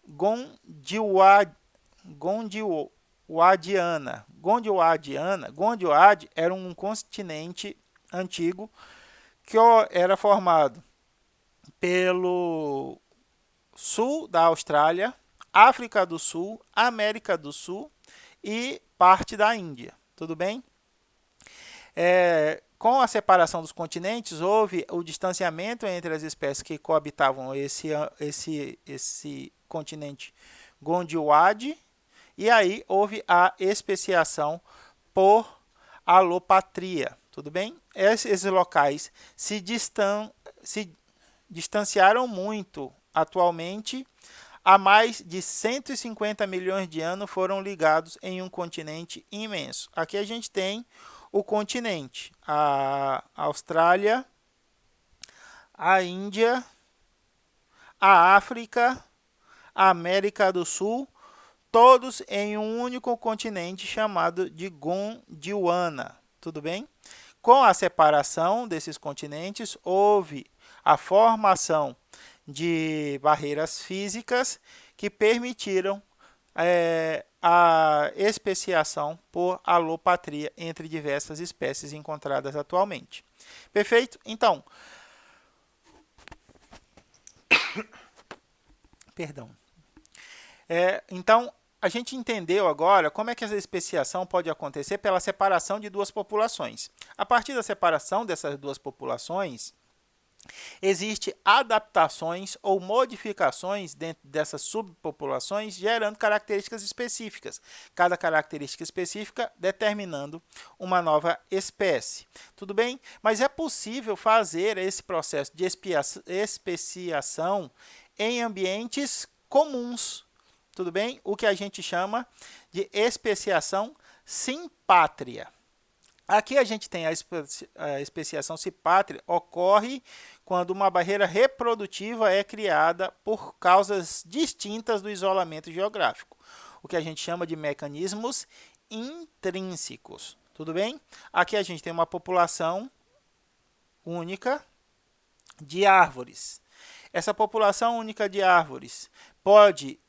gondioadiana. Gondioad era um continente antigo que era formado pelo sul da Austrália, África do Sul, América do Sul e parte da Índia. Tudo bem? Com a separação dos continentes, houve o distanciamento entre as espécies que coabitavam esse continente Gondioad, e aí houve a especiação por alopatria. Tudo bem? Esses locais se distanciaram muito atualmente. Há mais de 150 milhões de anos foram ligados em um continente imenso. Aqui a gente tem o continente, a Austrália, a Índia, a África, a América do Sul, todos em um único continente chamado de Gondwana. Tudo bem? Com a separação desses continentes, houve a formação de barreiras físicas que permitiram a especiação por alopatria entre diversas espécies encontradas atualmente. Perfeito? Então, perdão. Então, a gente entendeu agora como é que essa especiação pode acontecer pela separação de duas populações. A partir da separação dessas duas populações, Existem adaptações ou modificações dentro dessas subpopulações, gerando características específicas, cada característica específica determinando uma nova espécie. Tudo bem? Mas é possível fazer esse processo de especiação em ambientes comuns. Tudo bem? O que a gente chama de especiação simpátria. Aqui a gente tem a especiação simpátria, ocorre quando uma barreira reprodutiva é criada por causas distintas do isolamento geográfico, o que a gente chama de mecanismos intrínsecos. Tudo bem? Aqui a gente tem uma população única de árvores. Essa população única de árvores pode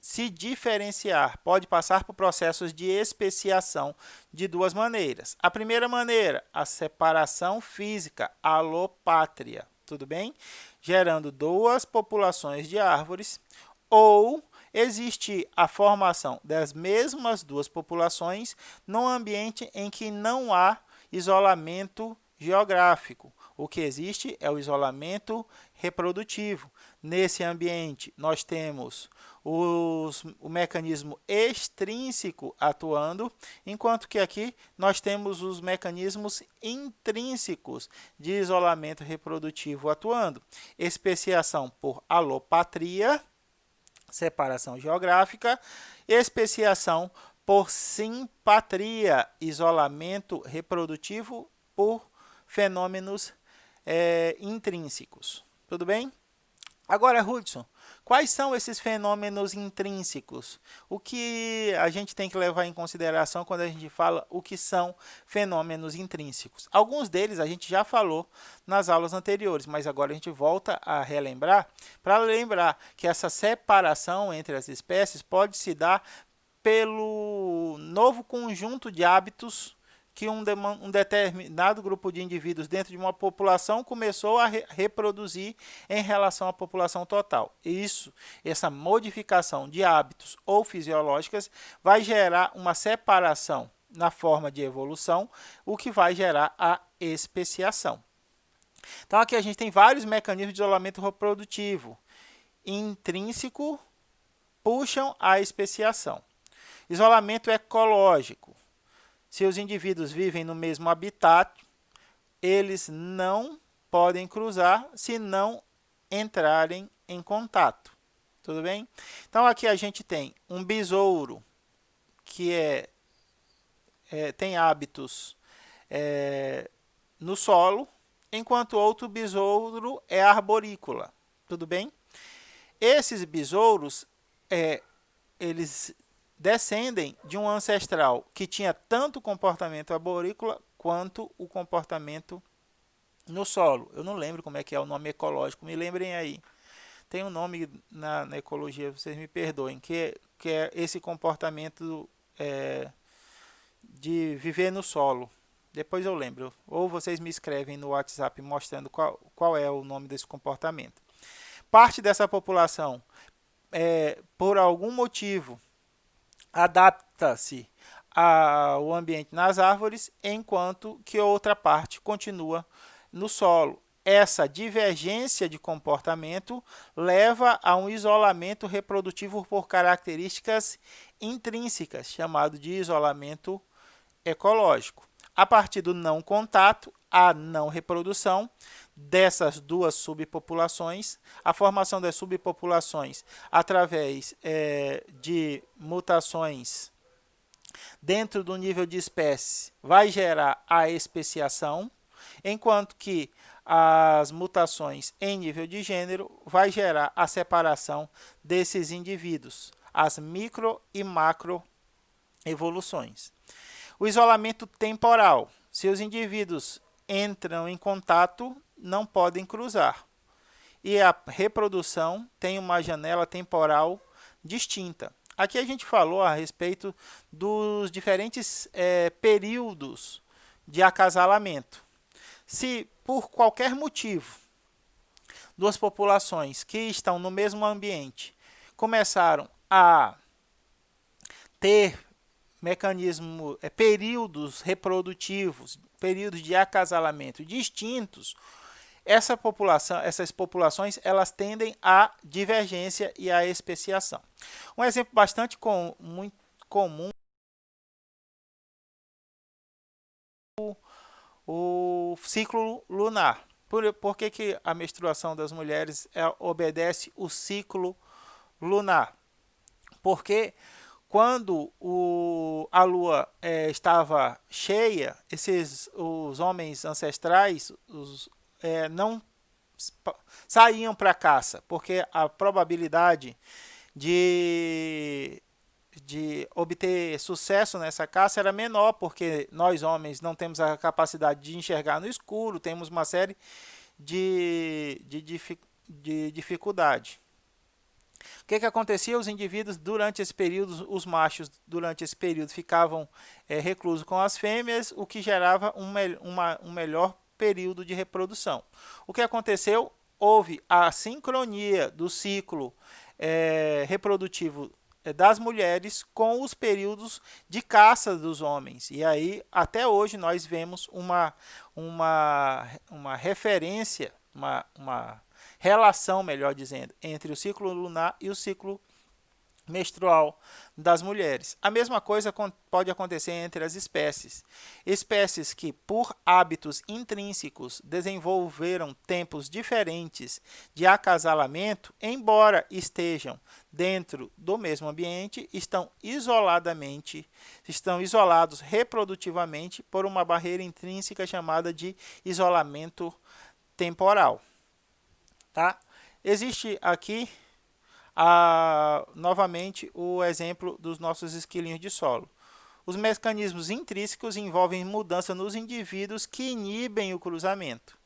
se diferenciar, pode passar por processos de especiação de duas maneiras. A primeira maneira, a separação física, alopátria, tudo bem? Gerando duas populações de árvores, ou existe a formação das mesmas duas populações num ambiente em que não há isolamento geográfico. O que existe é o isolamento reprodutivo. Nesse ambiente, nós temos o mecanismo extrínseco atuando, enquanto que aqui nós temos os mecanismos intrínsecos de isolamento reprodutivo atuando. Especiação por alopatria, separação geográfica, especiação por simpatria, isolamento reprodutivo por fenômenos intrínsecos. Tudo bem? Agora, Hudson, quais são esses fenômenos intrínsecos? O que a gente tem que levar em consideração quando a gente fala o que são fenômenos intrínsecos? Alguns deles a gente já falou nas aulas anteriores, mas agora a gente volta a relembrar para lembrar que essa separação entre as espécies pode se dar pelo novo conjunto de hábitos que um determinado grupo de indivíduos dentro de uma população começou a reproduzir em relação à população total. Essa modificação de hábitos ou fisiológicas vai gerar uma separação na forma de evolução, o que vai gerar a especiação. Então, aqui a gente tem vários mecanismos de isolamento reprodutivo. Intrínseco puxam a especiação. Isolamento ecológico. Se os indivíduos vivem no mesmo habitat, eles não podem cruzar se não entrarem em contato. Tudo bem? Então, aqui a gente tem um besouro que tem hábitos no solo, enquanto outro besouro é arborícola. Tudo bem? Esses besouros, eles descendem de um ancestral que tinha tanto o comportamento arborícola quanto o comportamento no solo. Eu não lembro como é que é o nome ecológico, me lembrem aí. Tem um nome na ecologia, vocês me perdoem, que é esse comportamento de viver no solo. Depois eu lembro. Ou vocês me escrevem no WhatsApp mostrando qual é o nome desse comportamento. Parte dessa população, por algum motivo, adapta-se ao ambiente nas árvores, enquanto que outra parte continua no solo. Essa divergência de comportamento leva a um isolamento reprodutivo por características intrínsecas, chamado de isolamento ecológico. A partir do não contato, a não reprodução dessas duas subpopulações, a formação das subpopulações através de mutações dentro do nível de espécie vai gerar a especiação, enquanto que as mutações em nível de gênero vai gerar a separação desses indivíduos, as micro e macro evoluções. O isolamento temporal. Se os indivíduos entram em contato, não podem cruzar. E a reprodução tem uma janela temporal distinta. Aqui a gente falou a respeito dos diferentes períodos de acasalamento. Se por qualquer motivo duas populações que estão no mesmo ambiente começaram a ter períodos reprodutivos, períodos de acasalamento distintos, essas populações elas tendem à divergência e à especiação. Um exemplo bastante muito comum o ciclo lunar. Por que a menstruação das mulheres obedece o ciclo lunar? Porque quando a lua estava cheia, os homens ancestrais não saíam para caça, porque a probabilidade de obter sucesso nessa caça era menor, porque nós homens não temos a capacidade de enxergar no escuro, temos uma série de dificuldade. O que acontecia? Os indivíduos durante esse período, os machos durante esse período ficavam reclusos com as fêmeas, o que gerava um melhor período de reprodução. O que aconteceu? Houve a sincronia do ciclo reprodutivo das mulheres com os períodos de caça dos homens. E aí, até hoje, nós vemos uma referência, uma relação, melhor dizendo, entre o ciclo lunar e o ciclo menstrual das mulheres. A mesma coisa pode acontecer entre as espécies. Espécies que, por hábitos intrínsecos, desenvolveram tempos diferentes de acasalamento, embora estejam dentro do mesmo ambiente, estão isolados reprodutivamente por uma barreira intrínseca chamada de isolamento temporal. Tá? Existe aqui novamente o exemplo dos nossos esquilinhos de solo. Os mecanismos intrínsecos envolvem mudança nos indivíduos que inibem o cruzamento.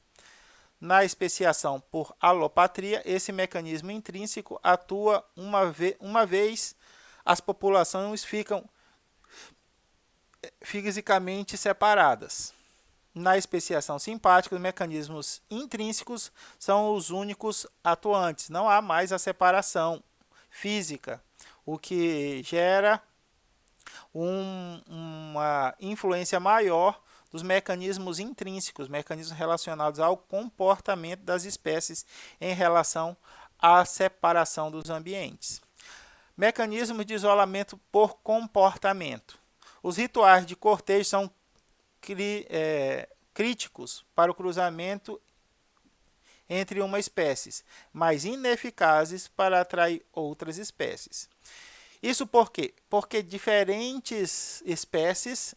Na especiação por alopatria, esse mecanismo intrínseco atua uma vez as populações ficam fisicamente separadas. Na especiação simpática, os mecanismos intrínsecos são os únicos atuantes. Não há mais a separação física, o que gera uma influência maior dos mecanismos intrínsecos, mecanismos relacionados ao comportamento das espécies em relação à separação dos ambientes. Mecanismos de isolamento por comportamento. Os rituais de cortejo são críticos para o cruzamento entre uma espécie, mas ineficazes para atrair outras espécies. Isso por quê? Porque diferentes espécies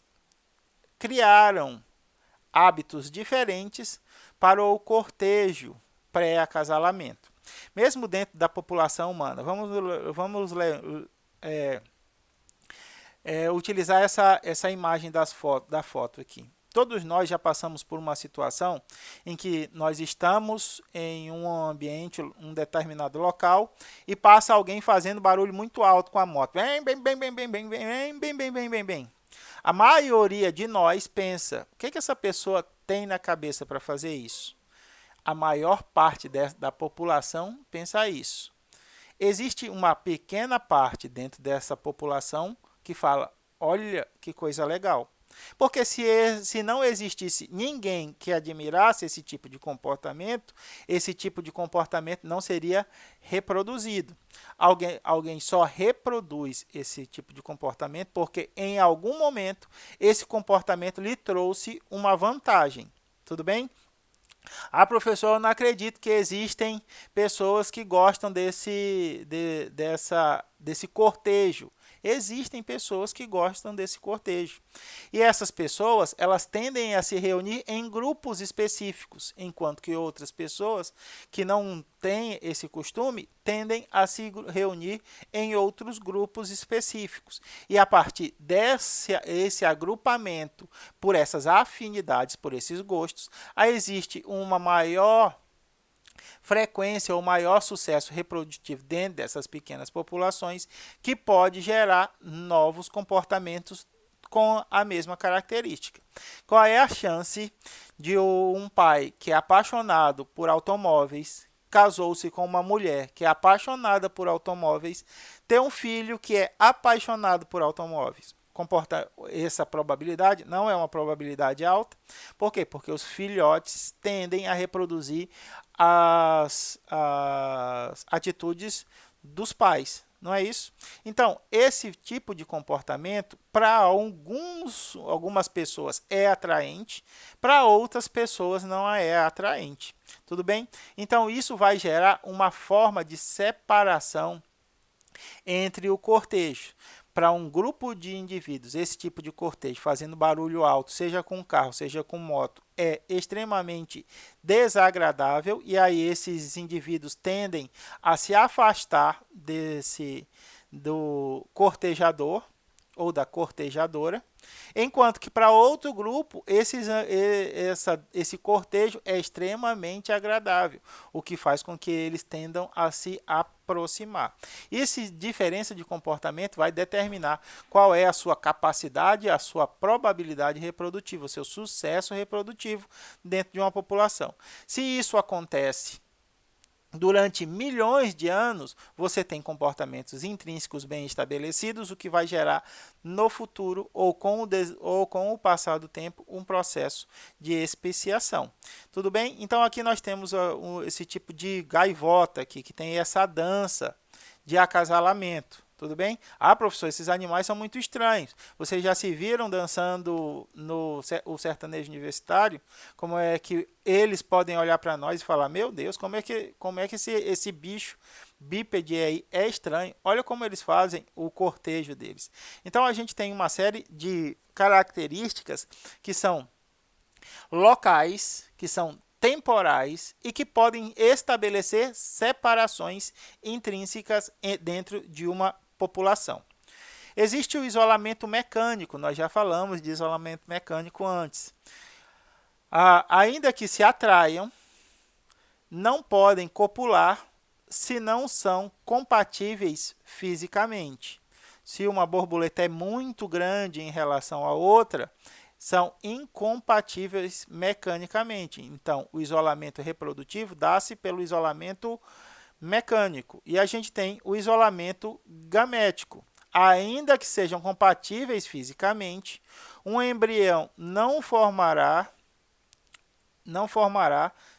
criaram hábitos diferentes para o cortejo pré-acasalamento. Mesmo dentro da população humana, vamos utilizar essa imagem da foto aqui. Todos nós já passamos por uma situação em que nós estamos em um ambiente, um determinado local, e passa alguém fazendo barulho muito alto com a moto. Bem. A maioria de nós pensa, o que essa pessoa tem na cabeça para fazer isso? A maior parte da população pensa isso. Existe uma pequena parte dentro dessa população que fala, olha que coisa legal. Porque se não existisse ninguém que admirasse esse tipo de comportamento não seria reproduzido. Alguém só reproduz esse tipo de comportamento porque em algum momento esse comportamento lhe trouxe uma vantagem. Tudo bem? Professor, eu não acredito que existem pessoas que gostam desse cortejo. Existem pessoas que gostam desse cortejo. E essas pessoas, elas tendem a se reunir em grupos específicos, enquanto que outras pessoas que não têm esse costume tendem a se reunir em outros grupos específicos. E a partir desse agrupamento, por essas afinidades, por esses gostos, aí existe uma maior frequência ou maior sucesso reprodutivo dentro dessas pequenas populações, que pode gerar novos comportamentos com a mesma característica. Qual é a chance de um pai que é apaixonado por automóveis, casou-se com uma mulher que é apaixonada por automóveis, ter um filho que é apaixonado por automóveis? essa probabilidade não é uma probabilidade alta. Por quê? Porque os filhotes tendem a reproduzir as atitudes dos pais, não é isso? Então, esse tipo de comportamento, para algumas pessoas é atraente, para outras pessoas não é atraente. Tudo bem? Então, isso vai gerar uma forma de separação entre o cortejo. Para um grupo de indivíduos, esse tipo de cortejo fazendo barulho alto, seja com carro, seja com moto, é extremamente desagradável e aí esses indivíduos tendem a se afastar do cortejador ou da cortejadora, enquanto que para outro grupo esse cortejo é extremamente agradável, o que faz com que eles tendam a se aproximar. Essa diferença de comportamento vai determinar qual é a sua capacidade, a sua probabilidade reprodutiva, o seu sucesso reprodutivo dentro de uma população. Se isso acontece durante milhões de anos, você tem comportamentos intrínsecos bem estabelecidos, o que vai gerar no futuro ou com o passar do tempo um processo de especiação. Tudo bem? Então aqui nós temos esse tipo de gaivota aqui, que tem essa dança de acasalamento. Tudo bem? Ah, professor, esses animais são muito estranhos. Vocês já se viram dançando no sertanejo universitário? Como é que eles podem olhar para nós e falar, meu Deus, como é que esse bicho bípede aí é estranho? Olha como eles fazem o cortejo deles. Então, a gente tem uma série de características que são locais, que são temporais e que podem estabelecer separações intrínsecas dentro de uma população. Existe o isolamento mecânico, nós já falamos de isolamento mecânico antes. Ainda que se atraiam, não podem copular se não são compatíveis fisicamente. Se uma borboleta é muito grande em relação à outra, são incompatíveis mecanicamente. Então, o isolamento reprodutivo dá-se pelo isolamento mecânico. E a gente tem o isolamento gamético. Ainda que sejam compatíveis fisicamente, um embrião não formará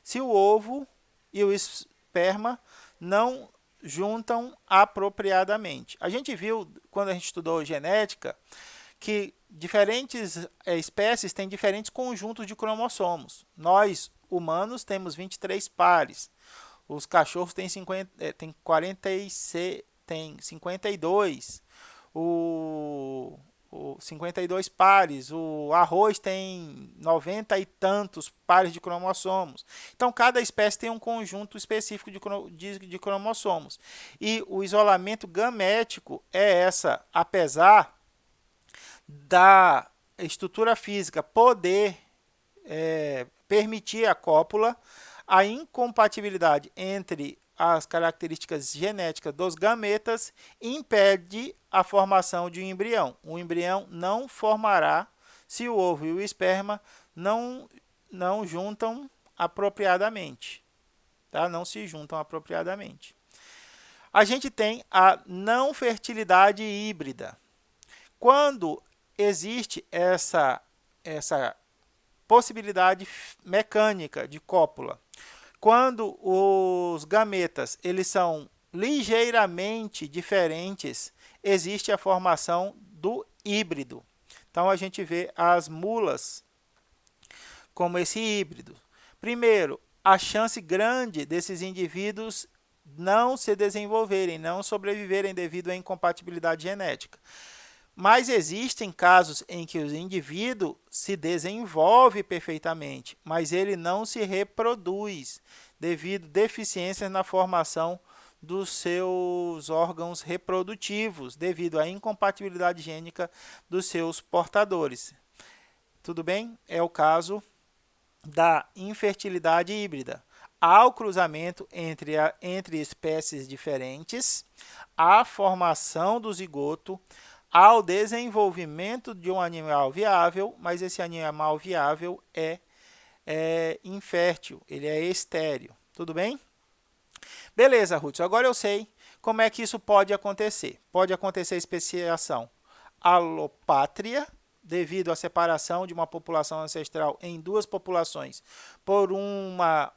se o ovo e o esperma não juntam apropriadamente. A gente viu, quando a gente estudou genética, que diferentes espécies têm diferentes conjuntos de cromossomos. Nós, humanos, temos 23 pares. Os cachorros têm 52. O 52 pares. O arroz tem 90 e tantos pares de cromossomos. Então, cada espécie tem um conjunto específico de cromossomos. E o isolamento gamético apesar da estrutura física poder permitir a cópula, a incompatibilidade entre as características genéticas dos gametas impede a formação de um embrião. O embrião não formará se o ovo e o esperma não juntam apropriadamente. Tá? Não se juntam apropriadamente. A gente tem a não fertilidade híbrida. Quando existe essa possibilidade mecânica de cópula, quando os gametas eles são ligeiramente diferentes, existe a formação do híbrido. Então, a gente vê as mulas como esse híbrido. Primeiro, a chance grande desses indivíduos não se desenvolverem, não sobreviverem devido à incompatibilidade genética. Mas existem casos em que o indivíduo se desenvolve perfeitamente, mas ele não se reproduz devido a deficiências na formação dos seus órgãos reprodutivos, devido à incompatibilidade gênica dos seus portadores. Tudo bem? É o caso da infertilidade híbrida. Há o cruzamento entre espécies diferentes, a formação do zigoto, ao desenvolvimento de um animal viável, mas esse animal viável é infértil, ele é estéril. Tudo bem? Beleza, Ruth. Agora eu sei como é que isso pode acontecer. Pode acontecer especiação alopátria, devido à separação de uma população ancestral em duas populações por uma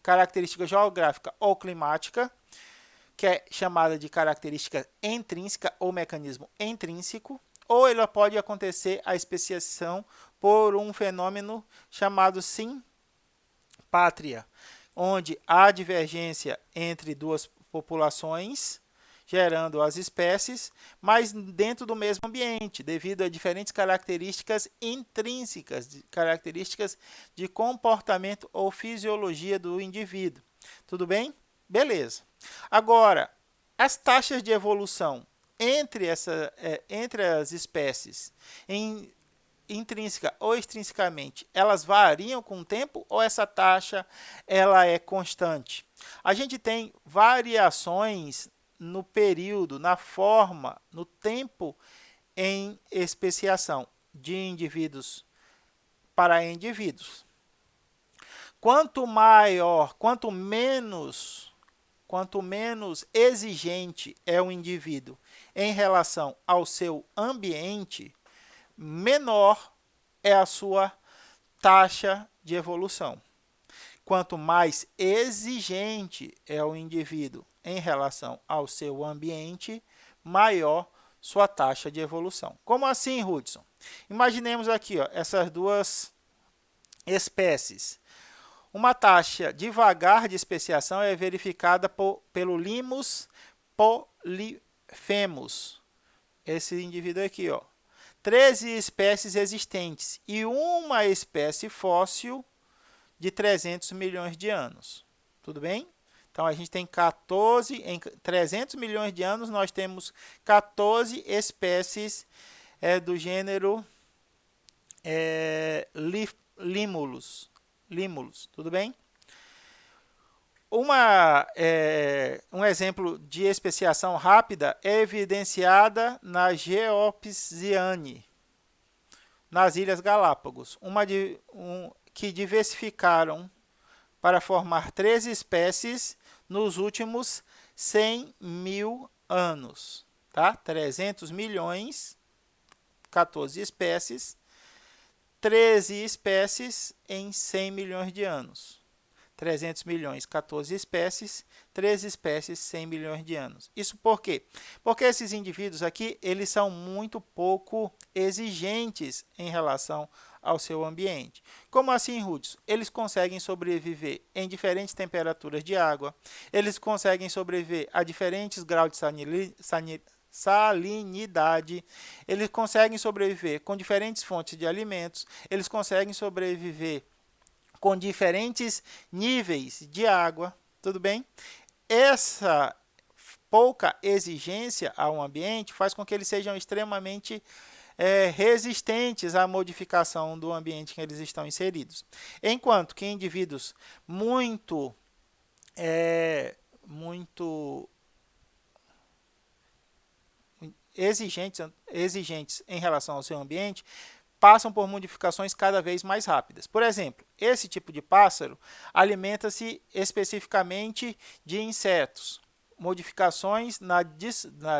característica geográfica ou climática, que é chamada de característica intrínseca ou mecanismo intrínseco, ou ela pode acontecer a especiação por um fenômeno chamado simpátria, onde há divergência entre duas populações, gerando as espécies, mas dentro do mesmo ambiente, devido a diferentes características intrínsecas, características de comportamento ou fisiologia do indivíduo. Tudo bem? Beleza. Agora, as taxas de evolução entre as espécies, intrínseca ou extrinsecamente, elas variam com o tempo ou essa taxa ela é constante? A gente tem variações no período, na forma, no tempo em especiação de indivíduos para indivíduos. Quanto menos exigente é o indivíduo em relação ao seu ambiente, menor é a sua taxa de evolução. Quanto mais exigente é o indivíduo em relação ao seu ambiente, maior sua taxa de evolução. Como assim, Hudson? Imaginemos aqui essas duas espécies. Uma taxa devagar de especiação é verificada pelo Limmus polyphemus. Esse indivíduo aqui, 13 espécies existentes e uma espécie fóssil de 300 milhões de anos. Tudo bem? Então, a gente tem 14, em 300 milhões de anos, nós temos 14 espécies do gênero Limulus. Tudo bem? Um exemplo de especiação rápida é evidenciada na Geopsiane, nas Ilhas Galápagos, que diversificaram para formar 13 espécies nos últimos 100 mil anos. Tá? 300 milhões, 14 espécies, 13 espécies em 100 milhões de anos. 300 milhões, 14 espécies, 13 espécies, 100 milhões de anos. Isso por quê? Porque esses indivíduos aqui, eles são muito pouco exigentes em relação ao seu ambiente. Como assim, Hudson? Eles conseguem sobreviver em diferentes temperaturas de água, eles conseguem sobreviver a diferentes graus de salinidade, eles conseguem sobreviver com diferentes fontes de alimentos, eles conseguem sobreviver com diferentes níveis de água, tudo bem? Essa pouca exigência ao ambiente faz com que eles sejam extremamente resistentes à modificação do ambiente em que eles estão inseridos. Enquanto que indivíduos muito exigentes em relação ao seu ambiente, passam por modificações cada vez mais rápidas. Por exemplo, esse tipo de pássaro alimenta-se especificamente de insetos. Modificações na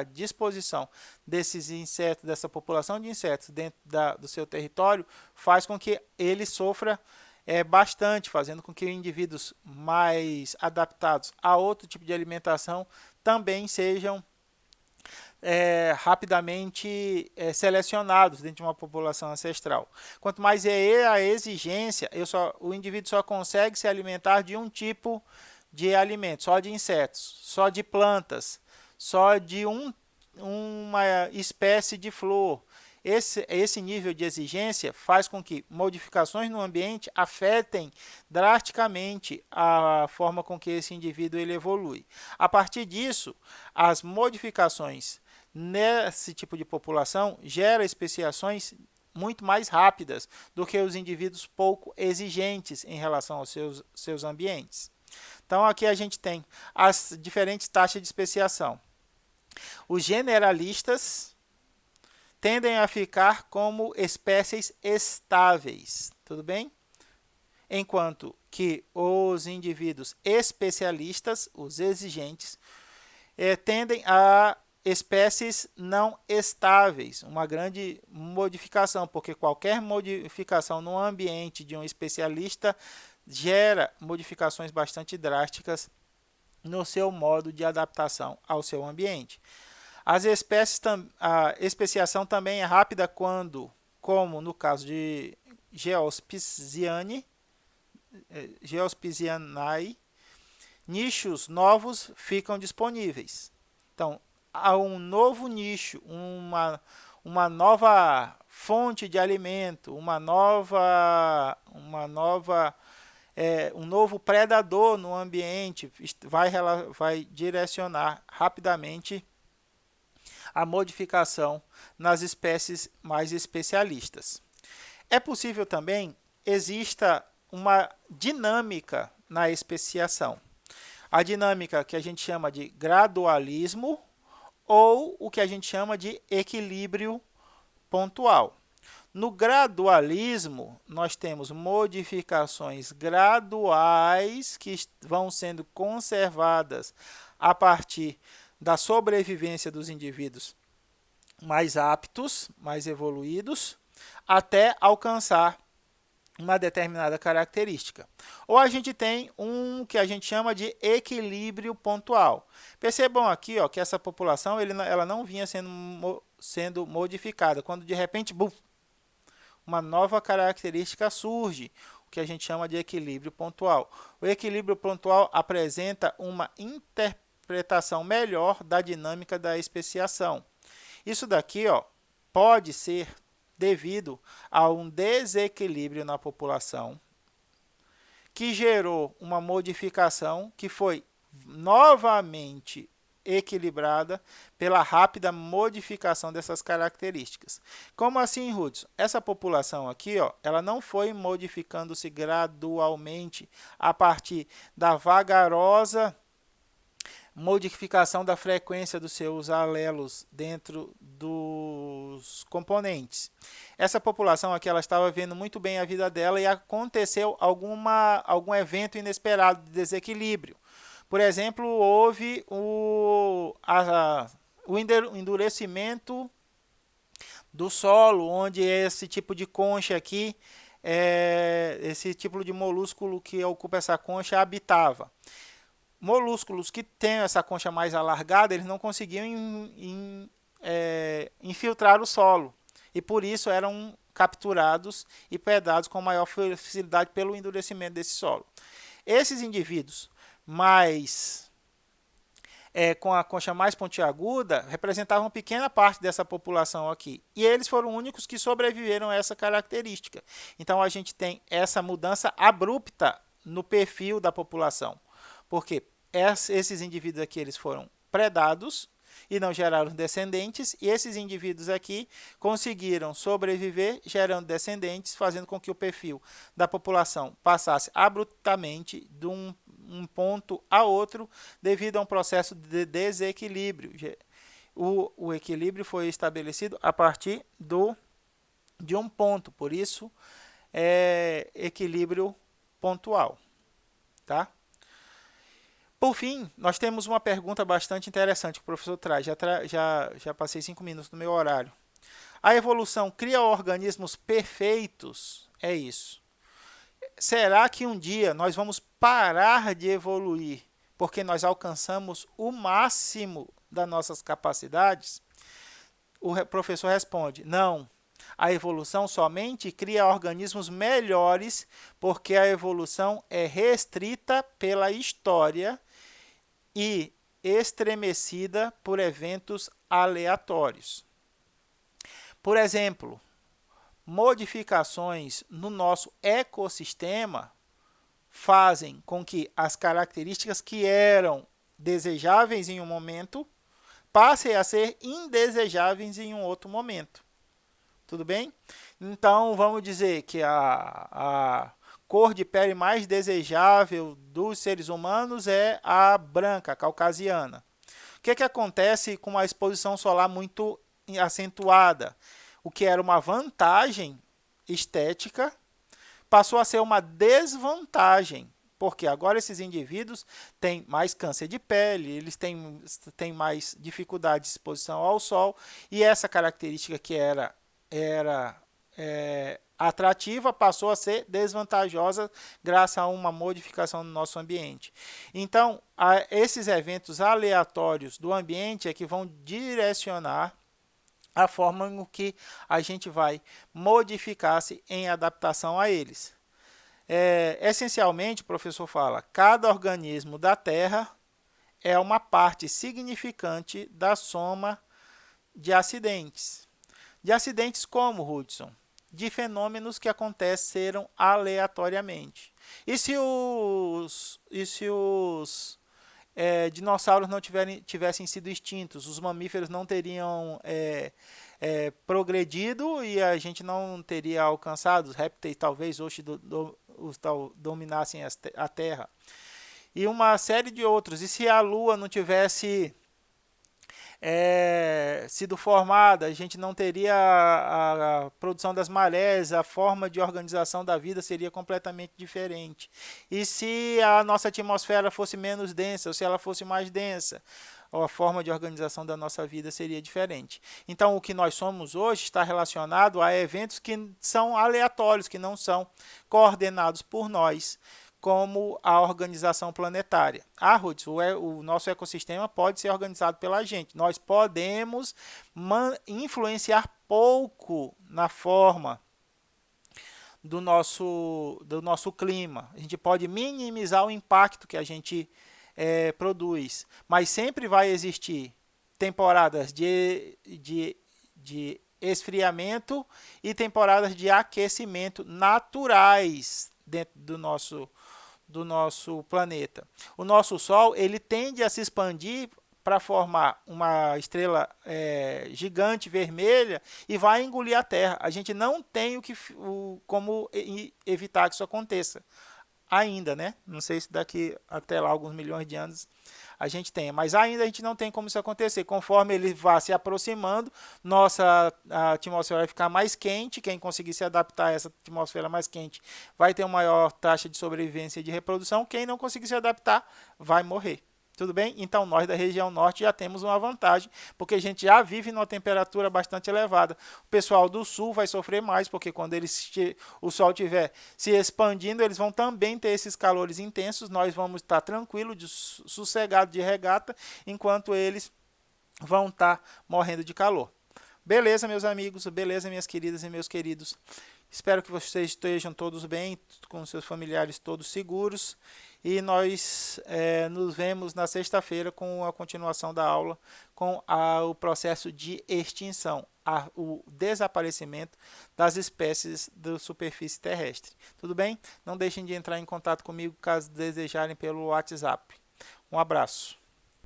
disposição desses insetos, dessa população de insetos dentro do seu território, faz com que ele sofra bastante, fazendo com que indivíduos mais adaptados a outro tipo de alimentação também sejam rapidamente selecionados dentro de uma população ancestral. Quanto mais é a exigência, o indivíduo só consegue se alimentar de um tipo de alimento, só de insetos, só de plantas, só de uma espécie de flor. Esse nível de exigência faz com que modificações no ambiente afetem drasticamente a forma com que esse indivíduo ele evolui. A partir disso, as modificações nesse tipo de população geram especiações muito mais rápidas do que os indivíduos pouco exigentes em relação aos seus ambientes. Então, aqui a gente tem as diferentes taxas de especiação. Os generalistas tendem a ficar como espécies estáveis, tudo bem? Enquanto que os indivíduos especialistas, os exigentes, tendem a espécies não estáveis, uma grande modificação, porque qualquer modificação no ambiente de um especialista gera modificações bastante drásticas no seu modo de adaptação ao seu ambiente. As espécies, a especiação também é rápida quando, como no caso de Geospicianae, nichos novos ficam disponíveis. Então, há um novo nicho, uma nova fonte de alimento, um novo predador no ambiente vai direcionar rapidamente a modificação nas espécies mais especialistas. É possível também exista uma dinâmica na especiação. A dinâmica que a gente chama de gradualismo ou o que a gente chama de equilíbrio pontual. No gradualismo, nós temos modificações graduais que vão sendo conservadas a partir da sobrevivência dos indivíduos mais aptos, mais evoluídos, até alcançar uma determinada característica. Ou a gente tem um que a gente chama de equilíbrio pontual. Percebam aqui que essa população ela não vinha sendo modificada. Quando de repente, uma nova característica surge, o que a gente chama de equilíbrio pontual. O equilíbrio pontual apresenta uma interpretação melhor da dinâmica da especiação. Isso daqui pode ser devido a um desequilíbrio na população que gerou uma modificação que foi novamente equilibrada pela rápida modificação dessas características. Como assim, Hudson? Essa população aqui, ela não foi modificando-se gradualmente a partir da vagarosa modificação da frequência dos seus alelos dentro dos componentes. Essa população aqui ela estava vivendo muito bem a vida dela e aconteceu algum evento inesperado de desequilíbrio. Por exemplo, houve o endurecimento do solo, onde esse tipo de concha aqui, esse tipo de molúsculo que ocupa essa concha habitava. Molúsculos que têm essa concha mais alargada, eles não conseguiam infiltrar o solo e por isso eram capturados e predados com maior facilidade pelo endurecimento desse solo. Esses indivíduos com a concha mais pontiaguda representavam pequena parte dessa população aqui e eles foram únicos que sobreviveram a essa característica. Então a gente tem essa mudança abrupta no perfil da população, porque esses indivíduos aqui eles foram predados e não geraram descendentes, e esses indivíduos aqui conseguiram sobreviver gerando descendentes, fazendo com que o perfil da população passasse abruptamente de um ponto a outro devido a um processo de desequilíbrio. O equilíbrio foi estabelecido a partir de um ponto, por isso é equilíbrio pontual, tá? Por fim, nós temos uma pergunta bastante interessante que o professor traz. Já passei 5 minutos do meu horário. A evolução cria organismos perfeitos? É isso. Será que um dia nós vamos parar de evoluir porque nós alcançamos o máximo das nossas capacidades? O professor responde, não. A evolução somente cria organismos melhores porque a evolução é restrita pela história e estremecida por eventos aleatórios. Por exemplo, modificações no nosso ecossistema fazem com que as características que eram desejáveis em um momento passem a ser indesejáveis em um outro momento. Tudo bem? Então, vamos dizer que a cor de pele mais desejável dos seres humanos é a branca, caucasiana. O que acontece com a exposição solar muito acentuada? O que era uma vantagem estética passou a ser uma desvantagem, porque agora esses indivíduos têm mais câncer de pele, eles têm mais dificuldade de exposição ao sol, e essa característica que era atrativa passou a ser desvantajosa graças a uma modificação no nosso ambiente. Então, esses eventos aleatórios do ambiente é que vão direcionar a forma em que a gente vai modificar-se em adaptação a eles. Essencialmente, o professor fala, cada organismo da Terra é uma parte significante da soma de acidentes. De acidentes como, Hudson? De fenômenos que aconteceram aleatoriamente. E se os dinossauros não tivessem sido extintos, os mamíferos não teriam progredido e a gente não teria alcançado, os répteis talvez hoje dominassem a Terra. E uma série de outros. E se a Lua não tivesse sido formada, a gente não teria a produção das marés, a forma de organização da vida seria completamente diferente. E se a nossa atmosfera fosse menos densa, ou se ela fosse mais densa, a forma de organização da nossa vida seria diferente. Então, o que nós somos hoje está relacionado a eventos que são aleatórios, que não são coordenados por nós, como a organização planetária. Ruth, o nosso ecossistema pode ser organizado pela gente. Nós podemos influenciar pouco na forma do nosso clima. A gente pode minimizar o impacto que a gente produz, mas sempre vai existir temporadas de esfriamento e temporadas de aquecimento naturais dentro do nosso planeta. O nosso Sol ele tende a se expandir para formar uma estrela gigante vermelha e vai engolir a Terra. A gente não tem como evitar que isso aconteça ainda, né? Não sei se daqui até lá alguns milhões de anos a gente tenha, mas ainda a gente não tem como isso acontecer. Conforme ele vá se aproximando, nossa atmosfera vai ficar mais quente. Quem conseguir se adaptar a essa atmosfera mais quente vai ter uma maior taxa de sobrevivência e de reprodução. Quem não conseguir se adaptar vai morrer. Tudo bem? Então, nós da região norte já temos uma vantagem, porque a gente já vive numa temperatura bastante elevada. O pessoal do sul vai sofrer mais, porque quando o sol estiver se expandindo, eles vão também ter esses calores intensos. Nós vamos estar tranquilos, sossegados de regata, enquanto eles vão estar morrendo de calor. Beleza, meus amigos, beleza, minhas queridas e meus queridos. Espero que vocês estejam todos bem, com seus familiares todos seguros. E nós nos vemos na sexta-feira com a continuação da aula com o processo de extinção, o desaparecimento das espécies da superfície terrestre. Tudo bem? Não deixem de entrar em contato comigo caso desejarem pelo WhatsApp. Um abraço.